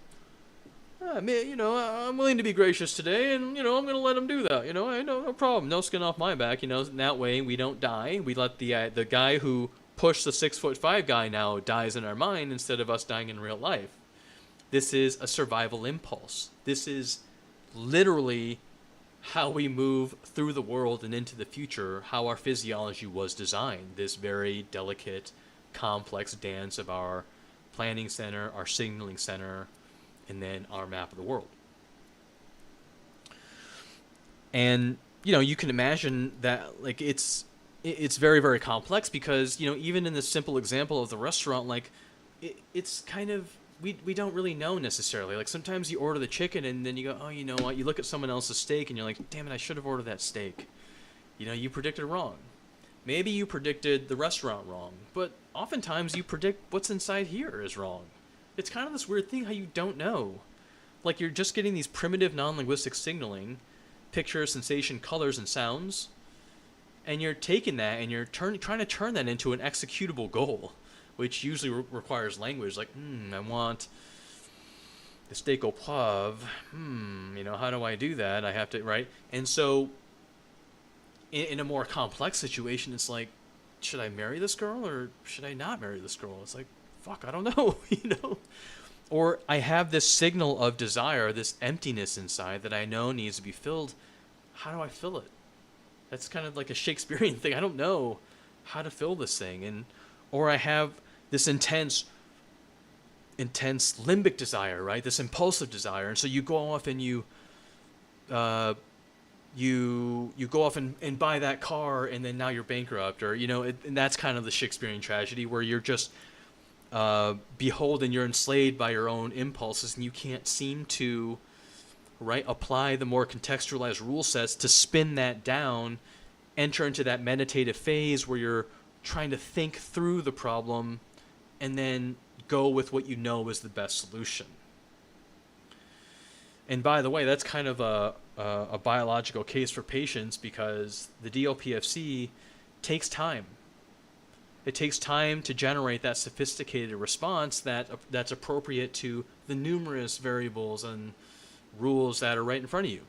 I'm willing to be gracious today, and I'm going to let him do that. No problem, no skin off my back. And that way we don't die. We let the guy who pushed the 6'5" guy now dies in our mind instead of us dying in real life. This is a survival impulse. This is literally how we move through the world and into the future. How our physiology was designed. This very delicate, complex dance of our planning center, our signaling center, and then our map of the world. And you can imagine that, like, it's very, very complex because, even in the simple example of the restaurant, like, it's kind of, we don't really know necessarily. Like, sometimes you order the chicken and then you go, oh, you know what? You look at someone else's steak and you're like, damn it, I should have ordered that steak. You predicted wrong. Maybe you predicted the restaurant wrong, but oftentimes you predict what's inside here is wrong. It's kind of this weird thing how you don't know. Like, you're just getting these primitive non-linguistic signaling, pictures, sensation, colors, and sounds, and you're taking that and you're trying to turn that into an executable goal, which usually requires language. Like, I want the steak au poivre. How do I do that? I have to, right? And so, in a more complex situation, it's like, should I marry this girl or should I not marry this girl? It's like, fuck, I don't know, Or I have this signal of desire, this emptiness inside that I know needs to be filled. How do I fill it? That's kind of like a Shakespearean thing. I don't know how to fill this thing. Or I have this intense limbic desire, right? This impulsive desire. And so you go off and you go off and buy that car, and then now you're bankrupt, or and that's kind of the Shakespearean tragedy where you're just beholden, you're enslaved by your own impulses, and you can't seem to apply the more contextualized rule sets to spin that down, enter into that meditative phase where you're trying to think through the problem and then go with what you know is the best solution. And by the way, that's kind of a biological case for patience, because the DLPFC takes time. It takes time to generate that sophisticated response that's appropriate to the numerous variables and rules that are right in front of you.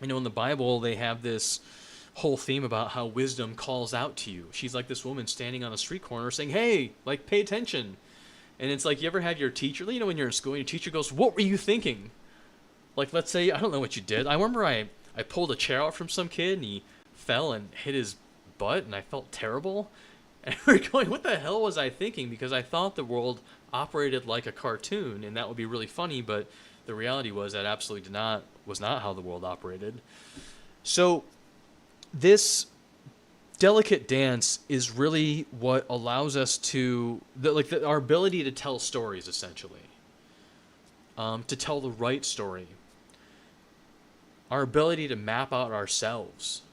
In the Bible, they have this whole theme about how wisdom calls out to you. She's like this woman standing on a street corner saying, hey, like, pay attention. And it's like, you ever had your teacher, when you're in school, and your teacher goes, what were you thinking? Like, let's say, I don't know what you did. I remember I pulled a chair out from some kid, and he fell and hit his butt, and I felt terrible. And we're going, what the hell was I thinking? Because I thought the world operated like a cartoon, and that would be really funny, but the reality was that absolutely was not how the world operated. So this delicate dance is really what allows us to, our ability to tell stories, essentially. To tell the right story. Our ability to map out ourselves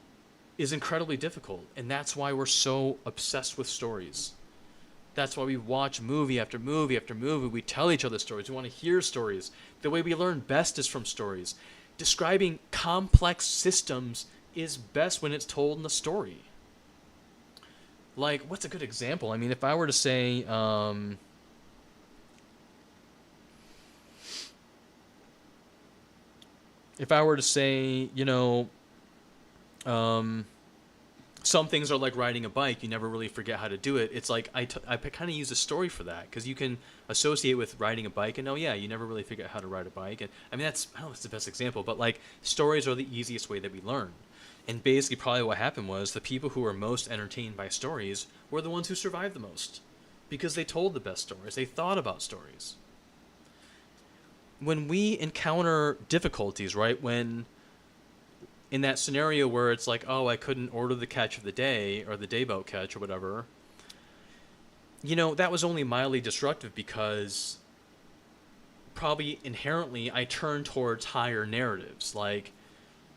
is incredibly difficult, and that's why we're so obsessed with stories. That's why we watch movie after movie after movie. We tell each other stories. We want to hear stories. The way we learn best is from stories. Describing complex systems is best when it's told in a story. Like, what's a good example? I mean, if I were to say, some things are like riding a bike. You never really forget how to do it. It's like I kind of use a story for that, because you can associate with riding a bike and, you never really figure out how to ride a bike. And I mean, I don't know if it's the best example, but like, stories are the easiest way that we learn. And basically probably what happened was the people who were most entertained by stories were the ones who survived the most, because they told the best stories. They thought about stories. When we encounter difficulties, right, when in that scenario where it's like, oh, I couldn't order the catch of the day, or the day boat catch, or whatever, that was only mildly destructive, because probably inherently I turned towards higher narratives. Like,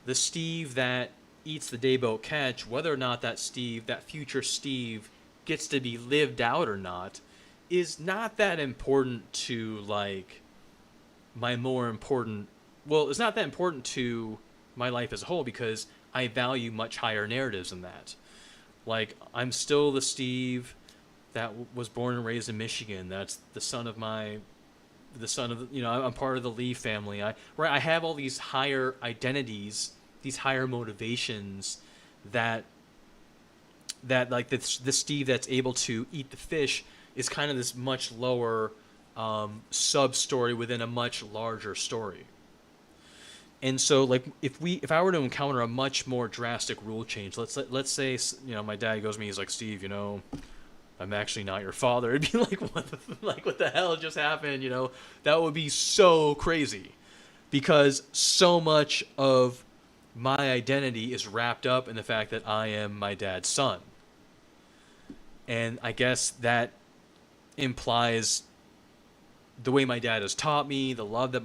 the Steve that eats the day boat catch, whether or not that future Steve gets to be lived out or not, is not that important to, like, it's not that important to my life as a whole, because I value much higher narratives than that. Like, I'm still the Steve that was born and raised in Michigan. That's the son of, I'm part of the Lee family. I have all these higher identities, these higher motivations that like this Steve that's able to eat the fish is kind of this much lower sub-story within a much larger story. And so, like, if I were to encounter a much more drastic rule change, let's say, my dad goes to me, he's like, Steve, I'm actually not your father. It'd be like, what the hell just happened? That would be so crazy, because so much of my identity is wrapped up in the fact that I am my dad's son. And I guess that implies the way my dad has taught me, the love that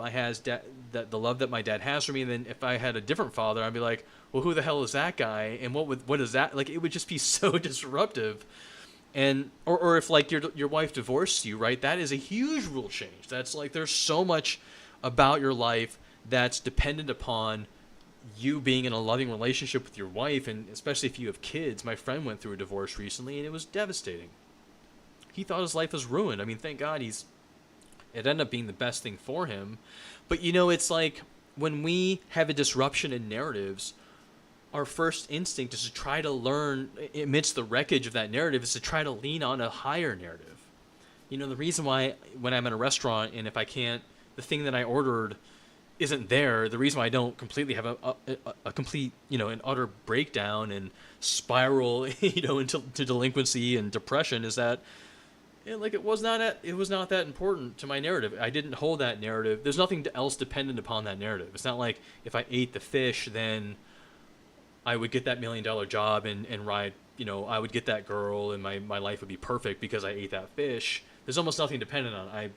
the love that my dad has for me. And then if I had a different father, I'd be like, well, who the hell is that guy? And what is that? Like, it would just be so disruptive. And or if like your wife divorced you, right? That is a huge rule change. That's like, there's so much about your life that's dependent upon you being in a loving relationship with your wife, and especially if you have kids. My friend went through a divorce recently, and it was devastating. He thought his life was ruined. I mean, thank God it ended up being the best thing for him. But it's like when we have a disruption in narratives, our first instinct is to try to learn amidst the wreckage of that narrative, is to try to lean on a higher narrative. The reason why when I'm at a restaurant and if I can't, the thing that I ordered isn't there, the reason why I don't completely have a complete, an utter breakdown and spiral, into delinquency and depression, is that it was not that important to my narrative. I didn't hold that narrative. There's nothing else dependent upon that narrative. It's not like if I ate the fish, then I would get that $1 million job and ride, I would get that girl and my life would be perfect because I ate that fish. There's almost nothing dependent on it. I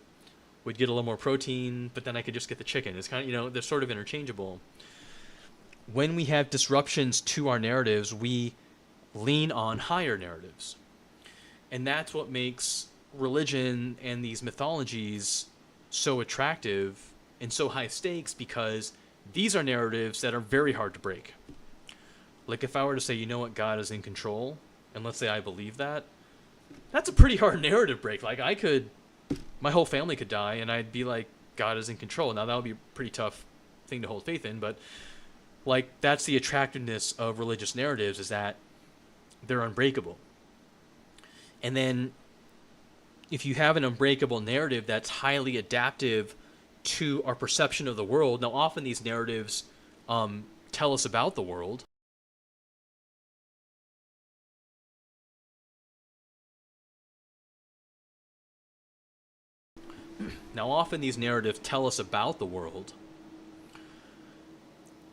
would get a little more protein, but then I could just get the chicken. It's kind of, they're sort of interchangeable. When we have disruptions to our narratives, we lean on higher narratives. And that's what makes religion and these mythologies so attractive and so high stakes, because these are narratives that are very hard to break. Like if I were to say, God is in control, and let's say I believe that, that's a pretty hard narrative break. Like my whole family could die and I'd be like, God is in control. Now that would be a pretty tough thing to hold faith in, but like that's the attractiveness of religious narratives, is that they're unbreakable. And then if you have an unbreakable narrative that's highly adaptive to our perception of the world, now often these narratives tell us about the world. Now often these narratives tell us about the world.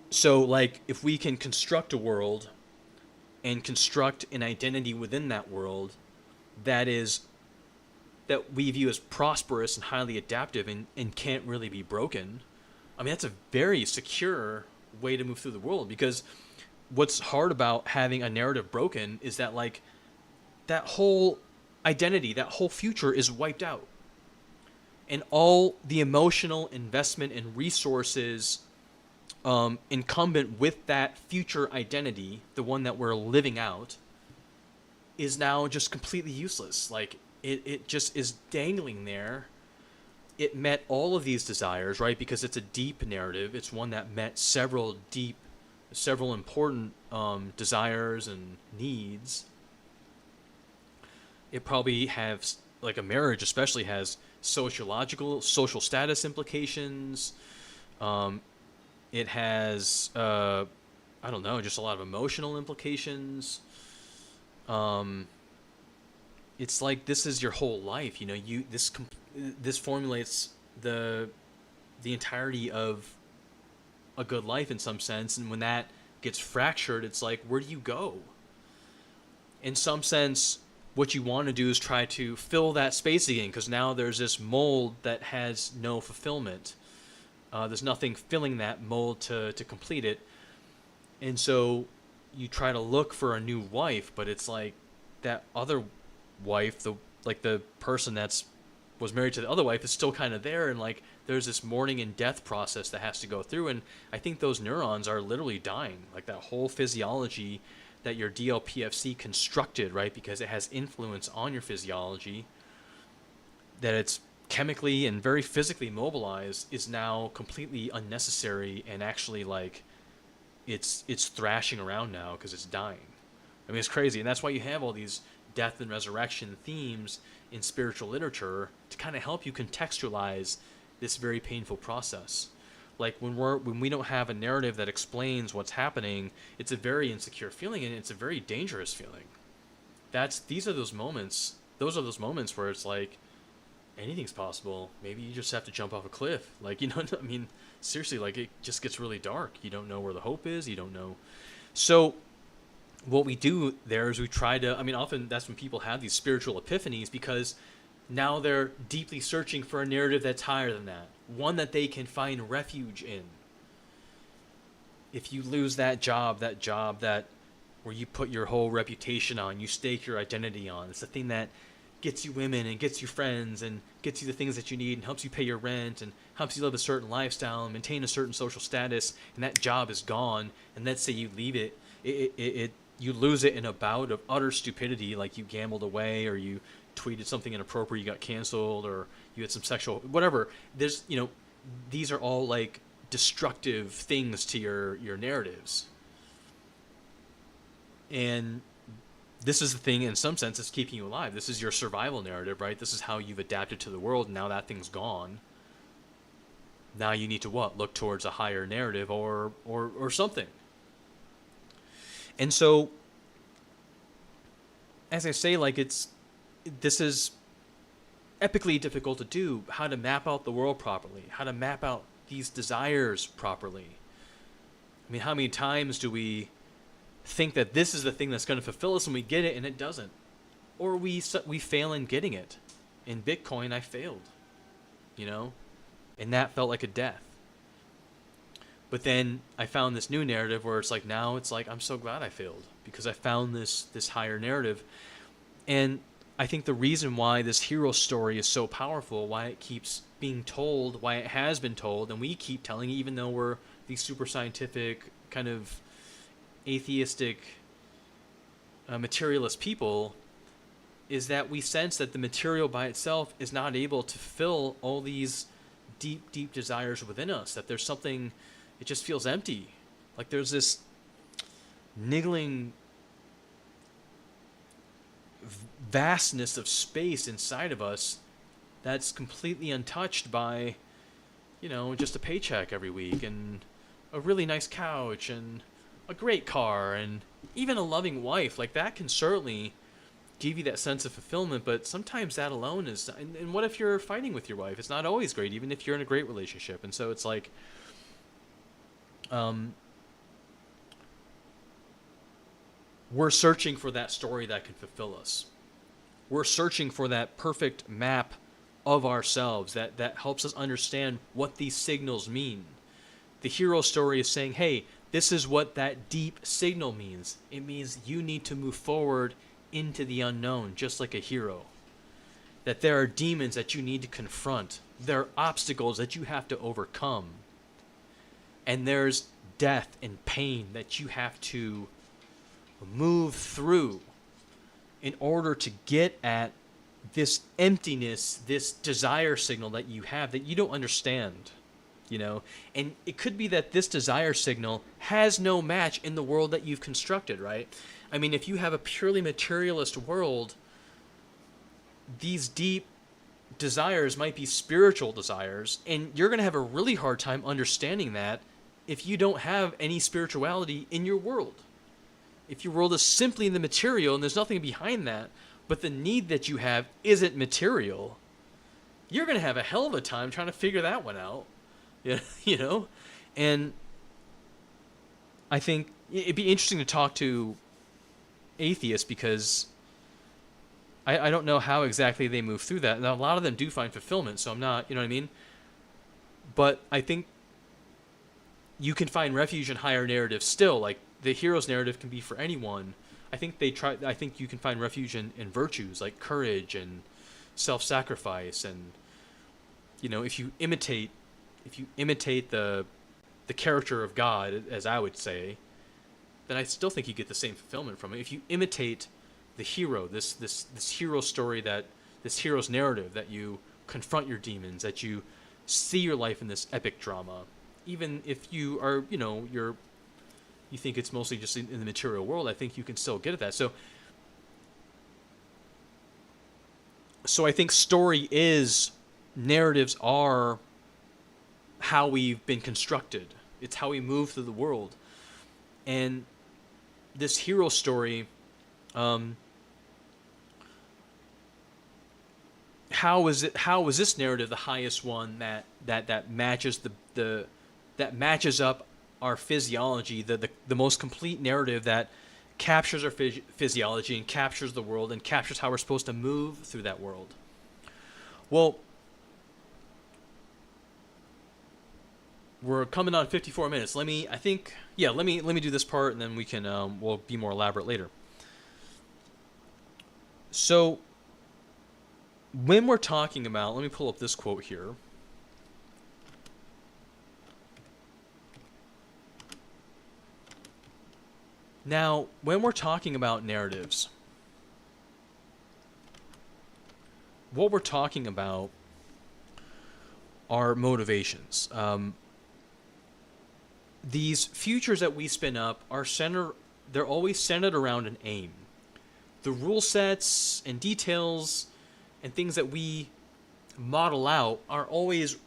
So like if we can construct a world and construct an identity within that world that we view as prosperous and highly adaptive and can't really be broken, I mean, that's a very secure way to move through the world. Because what's hard about having a narrative broken is that like that whole identity, that whole future is wiped out. And all the emotional investment and resources incumbent with that future identity, the one that we're living out, is now just completely useless. Like it just is dangling there. It met all of these desires, right? Because it's a deep narrative. It's one that met several important desires and needs. It probably has, like a marriage especially, has social status implications. It has, I don't know, just a lot of emotional implications. It's like this is your whole life. This formulates the entirety of a good life in some sense. And when that gets fractured, it's like, where do you go? In some sense, what you want to do is try to fill that space again, because now there's this mold that has no fulfillment. There's nothing filling that mold to complete it. And so you try to look for a new wife, but it's like that other wife, the person that's was married to the other wife, is still kind of there, and like there's this mourning and death process that has to go through. And I think those neurons are literally dying, like that whole physiology that your DLPFC constructed, right? Because it has influence on your physiology, that it's chemically and very physically mobilized, is now completely unnecessary, and actually like it's thrashing around now because it's dying. I mean, it's crazy. And that's why you have all these death and resurrection themes in spiritual literature, to kind of help you contextualize this very painful process. Like when we don't have a narrative that explains what's happening, it's a very insecure feeling, and it's a very dangerous feeling. Those are those moments where it's like, anything's possible. Maybe you just have to jump off a cliff. Like, I mean, seriously, like it just gets really dark. You don't know where the hope is. You don't know. So what we do there is we try to, I mean, often that's when people have these spiritual epiphanies, because now they're deeply searching for a narrative that's higher than that, one that they can find refuge in. If you lose that job that where you put your whole reputation on, you stake your identity on, it's the thing that gets you women and gets you friends and gets you the things that you need and helps you pay your rent and helps you live a certain lifestyle and maintain a certain social status, and that job is gone, and let's say you leave it, you lose it in a bout of utter stupidity, like you gambled away or you tweeted something inappropriate, you got canceled, or you had some sexual whatever. There's, these are all like destructive things to your narratives. And this is the thing, in some sense, that's keeping you alive. This is your survival narrative, right? This is how you've adapted to the world. Now that thing's gone. Now you need to what? Look towards a higher narrative or something. And so, as I say, like this is epically difficult to do, how to map out the world properly, how to map out these desires properly. I mean, how many times do we think that this is the thing that's going to fulfill us and we get it and it doesn't? Or we fail in getting it. In Bitcoin, I failed, and that felt like a death. But then I found this new narrative where it's like, now it's like, I'm so glad I failed because I found this higher narrative. And I think the reason why this hero story is so powerful, why it keeps being told, why it has been told, and we keep telling it, even though we're these super scientific, kind of atheistic, materialist people, is that we sense that the material by itself is not able to fulfill all these deep, deep desires within us, that there's something, it just feels empty. Like there's this niggling vastness of space inside of us that's completely untouched by, just a paycheck every week and a really nice couch and a great car and even a loving wife. Like that can certainly give you that sense of fulfillment, but sometimes that alone is, and what if you're fighting with your wife? It's not always great, even if you're in a great relationship. And so it's like, we're searching for that story that can fulfill us. We're searching for that perfect map of ourselves that helps us understand what these signals mean. The hero story is saying, hey, this is what that deep signal means. It means you need to move forward into the unknown, just like a hero. That there are demons that you need to confront. There are obstacles that you have to overcome. And there's death and pain that you have to move through in order to get at this emptiness, this desire signal that you have that you don't understand, and it could be that this desire signal has no match in the world that you've constructed, right? I mean, if you have a purely materialist world, these deep desires might be spiritual desires, and you're going to have a really hard time understanding that if you don't have any spirituality in your world. If your world is simply in the material and there's nothing behind that, but the need that you have isn't material, you're going to have a hell of a time trying to figure that one out. And I think it'd be interesting to talk to atheists, because I don't know how exactly they move through that. Now, a lot of them do find fulfillment, so I'm not, you know what I mean? But I think you can find refuge in higher narratives still. Like, the hero's narrative can be for anyone. I think you can find refuge in virtues like courage and self-sacrifice, and if you imitate the character of God, as I would say, then I still think you get the same fulfillment from it. If you imitate the hero, this hero story, this hero's narrative, that you confront your demons, that you see your life in this epic drama, even if you are, you think it's mostly just in the material world, I think you can still get at that. So I think narratives are how we've been constructed. It's how we move through the world. And this hero story how is this narrative the highest one that matches that matches up our physiology, the most complete narrative that captures our physiology and captures the world and captures how we're supposed to move through that world. Well, we're coming on 54 minutes. Let me do this part, and then we can we'll be more elaborate later. So when we're talking about, let me pull up this quote here. Now, when we're talking about narratives, what we're talking about are motivations. These futures that we spin up are they're always centered around an aim. The rule sets and details and things that we model out are always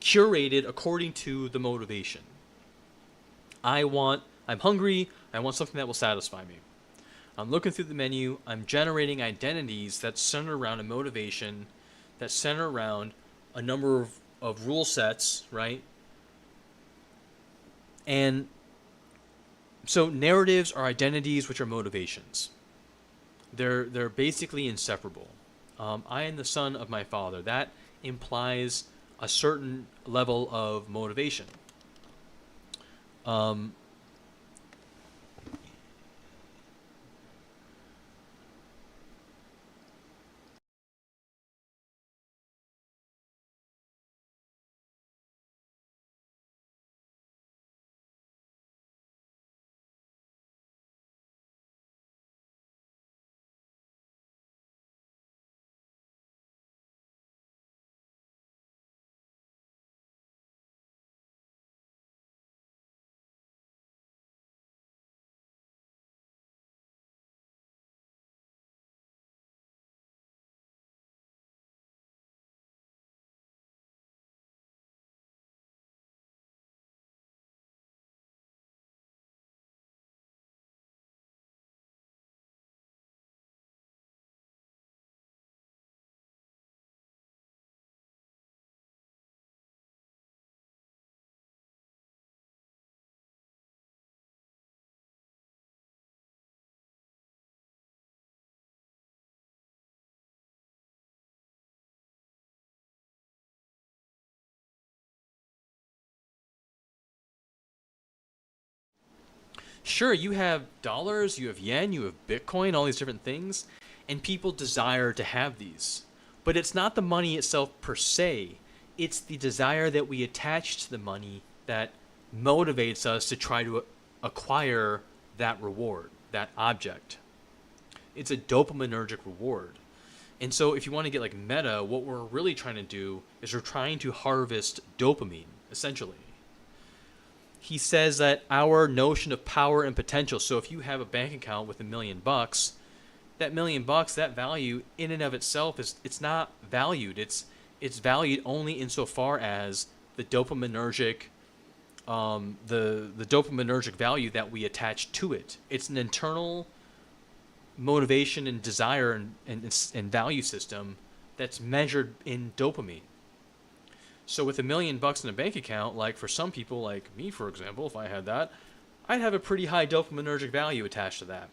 curated according to the motivation. I'm hungry, I want something that will satisfy me. I'm looking through the menu, I'm generating identities that center around a motivation, that center around a number of rule sets, right? And so narratives are identities which are motivations. They're basically inseparable. I am the son of my father. That implies a certain level of motivation. Sure, you have dollars, you have yen, you have Bitcoin, all these different things, and people desire to have these. But it's not the money itself per se, it's the desire that we attach to the money that motivates us to try to acquire that reward, that object. It's a dopaminergic reward. And so if you want to get like meta, what we're really trying to do is we're trying to harvest dopamine, essentially. He says that our notion of power and potential, so if you have a bank account with $1 million, that $1 million, that value in and of itself it's not valued. It's valued only insofar as the dopaminergic the dopaminergic value that we attach to it. It's an internal motivation and desire and value system that's measured in dopamine. So with $1 million in a bank account, like for some people, like me, for example, if I had that, I'd have a pretty high dopaminergic value attached to that.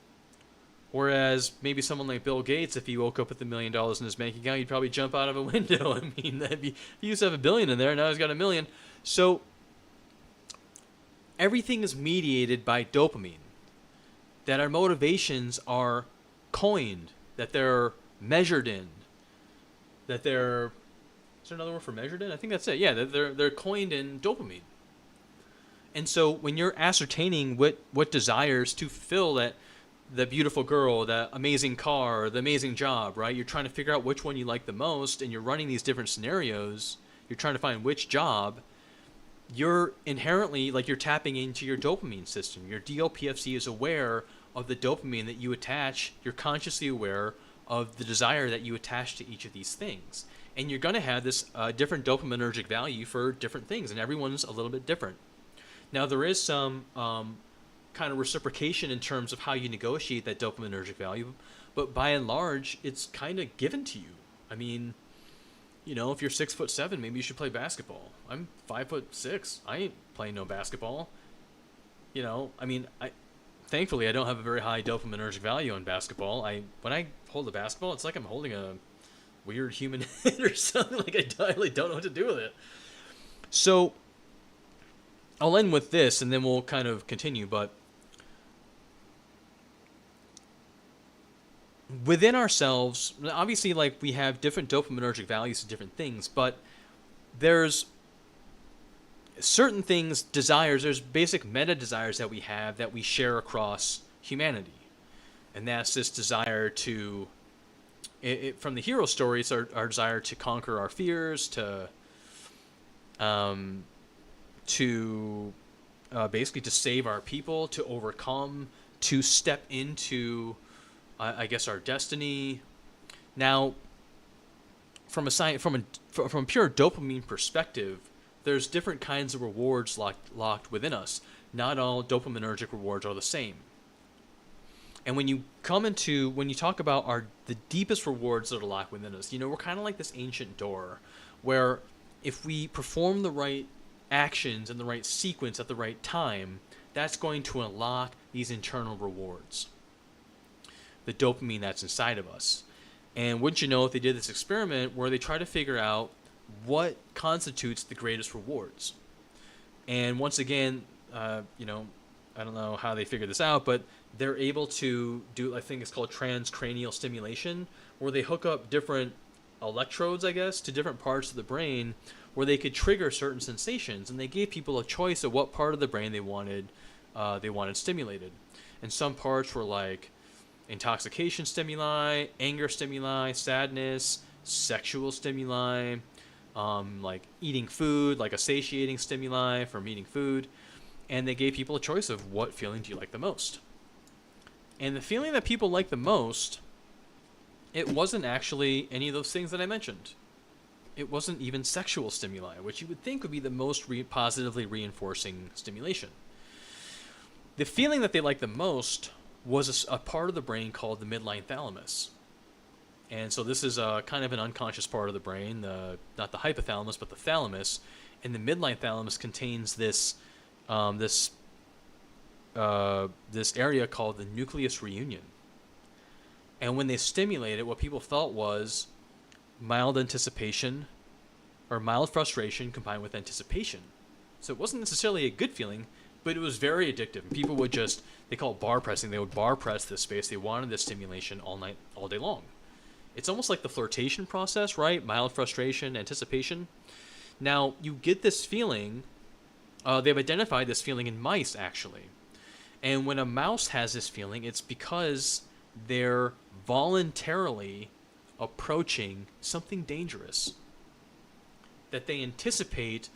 Whereas maybe someone like Bill Gates, if he woke up with $1 million in his bank account, he'd probably jump out of a window. I mean, he used to have $1 billion in there, now he's got $1 million. So everything is mediated by dopamine. That our motivations are coined, that they're measured in, that they're... Is there another word for measured in? I think that's it. Yeah, they're coined in dopamine. And so when you're ascertaining what desires to fulfill that, the beautiful girl, the amazing car, the amazing job, right? You're trying to figure out which one you like the most, and you're running these different scenarios. You're trying to find which job. You're inherently, like, you're tapping into your dopamine system. Your DLPFC is aware of the dopamine that you attach. You're consciously aware of the desire that you attach to each of these things. And you're going to have this different dopaminergic value for different things, and everyone's a little bit different. Now, there is some kind of reciprocation in terms of how you negotiate that dopaminergic value, but by and large, it's kind of given to you. I mean, if you're 6'7", maybe you should play basketball. I'm 5'6". I ain't playing no basketball. I mean, thankfully I don't have a very high dopaminergic value on basketball. When I hold a basketball, it's like I'm holding a weird human head or something. Like I really don't know what to do with it. So I'll end with this, and then we'll kind of continue. But within ourselves, obviously, like, we have different dopaminergic values to different things, but there's certain things, desires, there's basic meta desires that we have that we share across humanity. And that's this desire to, from the hero story, it's our desire to conquer our fears, to basically to save our people, to overcome, to step into, I guess, our destiny. Now, from a pure dopamine perspective, there's different kinds of rewards locked within us. Not all dopaminergic rewards are the same. And when you talk about the deepest rewards that are locked within us, we're kind of like this ancient door, where if we perform the right actions in the right sequence at the right time, that's going to unlock these internal rewards, the dopamine that's inside of us. And wouldn't you know, if they did this experiment where they try to figure out what constitutes the greatest rewards. And once again, I don't know how they figured this out, but they're able to do, I think it's called transcranial stimulation, where they hook up different electrodes, I guess, to different parts of the brain where they could trigger certain sensations. And they gave people a choice of what part of the brain they wanted stimulated. And some parts were like intoxication stimuli, anger stimuli, sadness, sexual stimuli, like eating food, like a satiating stimuli from eating food. And they gave people a choice of what feeling do you like the most. And the feeling that people like the most, it wasn't actually any of those things that I mentioned. It wasn't even sexual stimuli, which you would think would be the most positively reinforcing stimulation. The feeling that they liked the most was a part of the brain called the midline thalamus. And so this is a kind of an unconscious part of the brain, not the hypothalamus, but the thalamus. And the midline thalamus contains this area called the nucleus reunion. And when they stimulate it, what people felt was mild anticipation or mild frustration combined with anticipation. So it wasn't necessarily a good feeling, but it was very addictive. People would they call it bar pressing. They would bar press this space. They wanted this stimulation all day long. It's almost like the flirtation process, right? Mild frustration, anticipation. Now, you get this feeling, they've identified this feeling in mice, actually. And when a mouse has this feeling, it's because they're voluntarily approaching something dangerous that they anticipate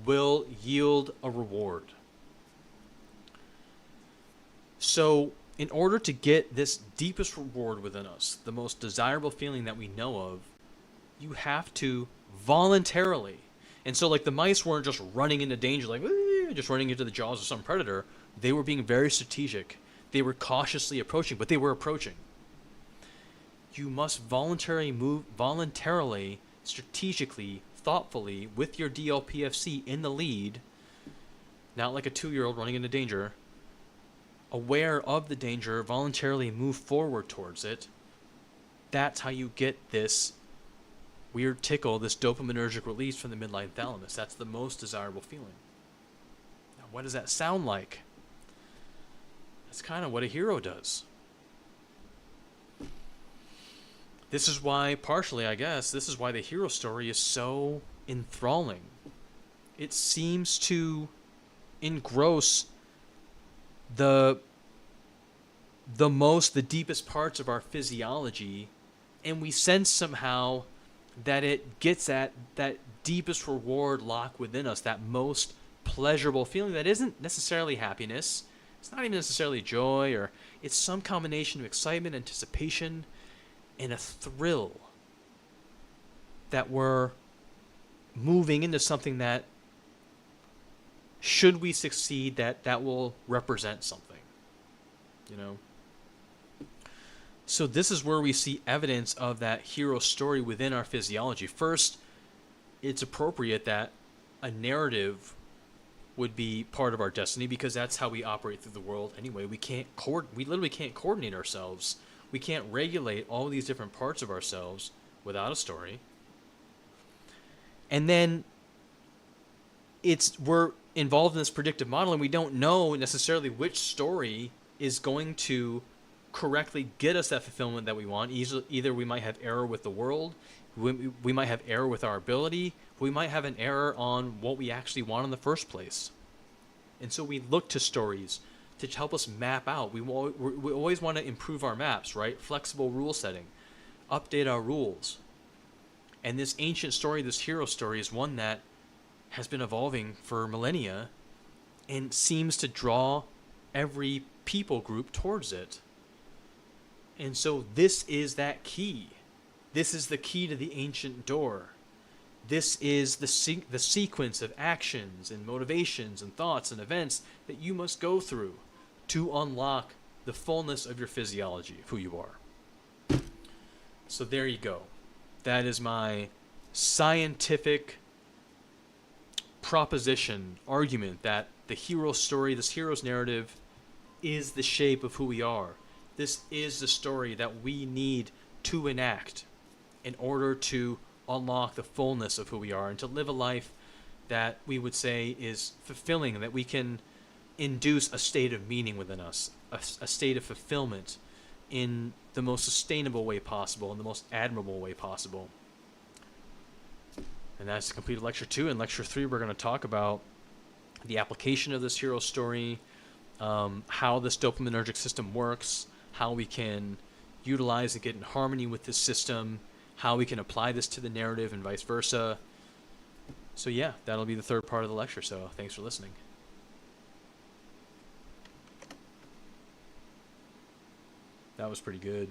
will yield a reward. So, in order to get this deepest reward within us, the most desirable feeling that we know of, you have to voluntarily. And so, like, the mice weren't just running into danger, like, just running into the jaws of some predator. They were being very strategic. They were cautiously approaching, but they were approaching. You must voluntarily, strategically, thoughtfully, with your DLPFC in the lead, not like a 2-year-old running into danger, aware of the danger, voluntarily move forward towards it. That's how you get this weird tickle, this dopaminergic release from the midline thalamus. That's the most desirable feeling. Now, what does that sound like? That's kind of what a hero does. This is why, partially, I guess, this is why the hero story is so enthralling. It seems to engross the deepest parts of our physiology, and we sense somehow that it gets at that deepest reward locked within us, that most pleasurable feeling that isn't necessarily happiness, it's not even necessarily joy, or it's some combination of excitement, anticipation, and a thrill that we're moving into something that, should we succeed, that will represent something, So this is where we see evidence of that hero story within our physiology. First, it's appropriate that a narrative would be part of our destiny because that's how we operate through the world anyway. We literally can't coordinate ourselves. We can't regulate all these different parts of ourselves without a story. And then we're involved in this predictive model, and we don't know necessarily which story is going to correctly get us that fulfillment that we want. Either we might have error with the world, we might have error with our ability, we might have an error on what we actually want in the first place. And so we look to stories to help us map out. We always want to improve our maps, right? Flexible rule setting, update our rules. And this ancient story, this hero story, is one that has been evolving for millennia and seems to draw every people group towards it. And so this is that key. This is the key to the ancient door. This is the sequence of actions and motivations and thoughts and events that you must go through to unlock the fullness of your physiology, of who you are. So there you go. That is my scientific proposition, argument that the hero story, this hero's narrative, is the shape of who we are. This is the story that we need to enact in order to unlock the fullness of who we are and to live a life that we would say is fulfilling, that we can induce a state of meaning within us, a state of fulfillment in the most sustainable way possible, in the most admirable way possible. And that's completed lecture 2. In lecture 3, we're going to talk about the application of this hero story, how this dopaminergic system works, how we can utilize and get in harmony with this system, how we can apply this to the narrative and vice versa. So yeah, that'll be the third part of the lecture. So thanks for listening. That was pretty good.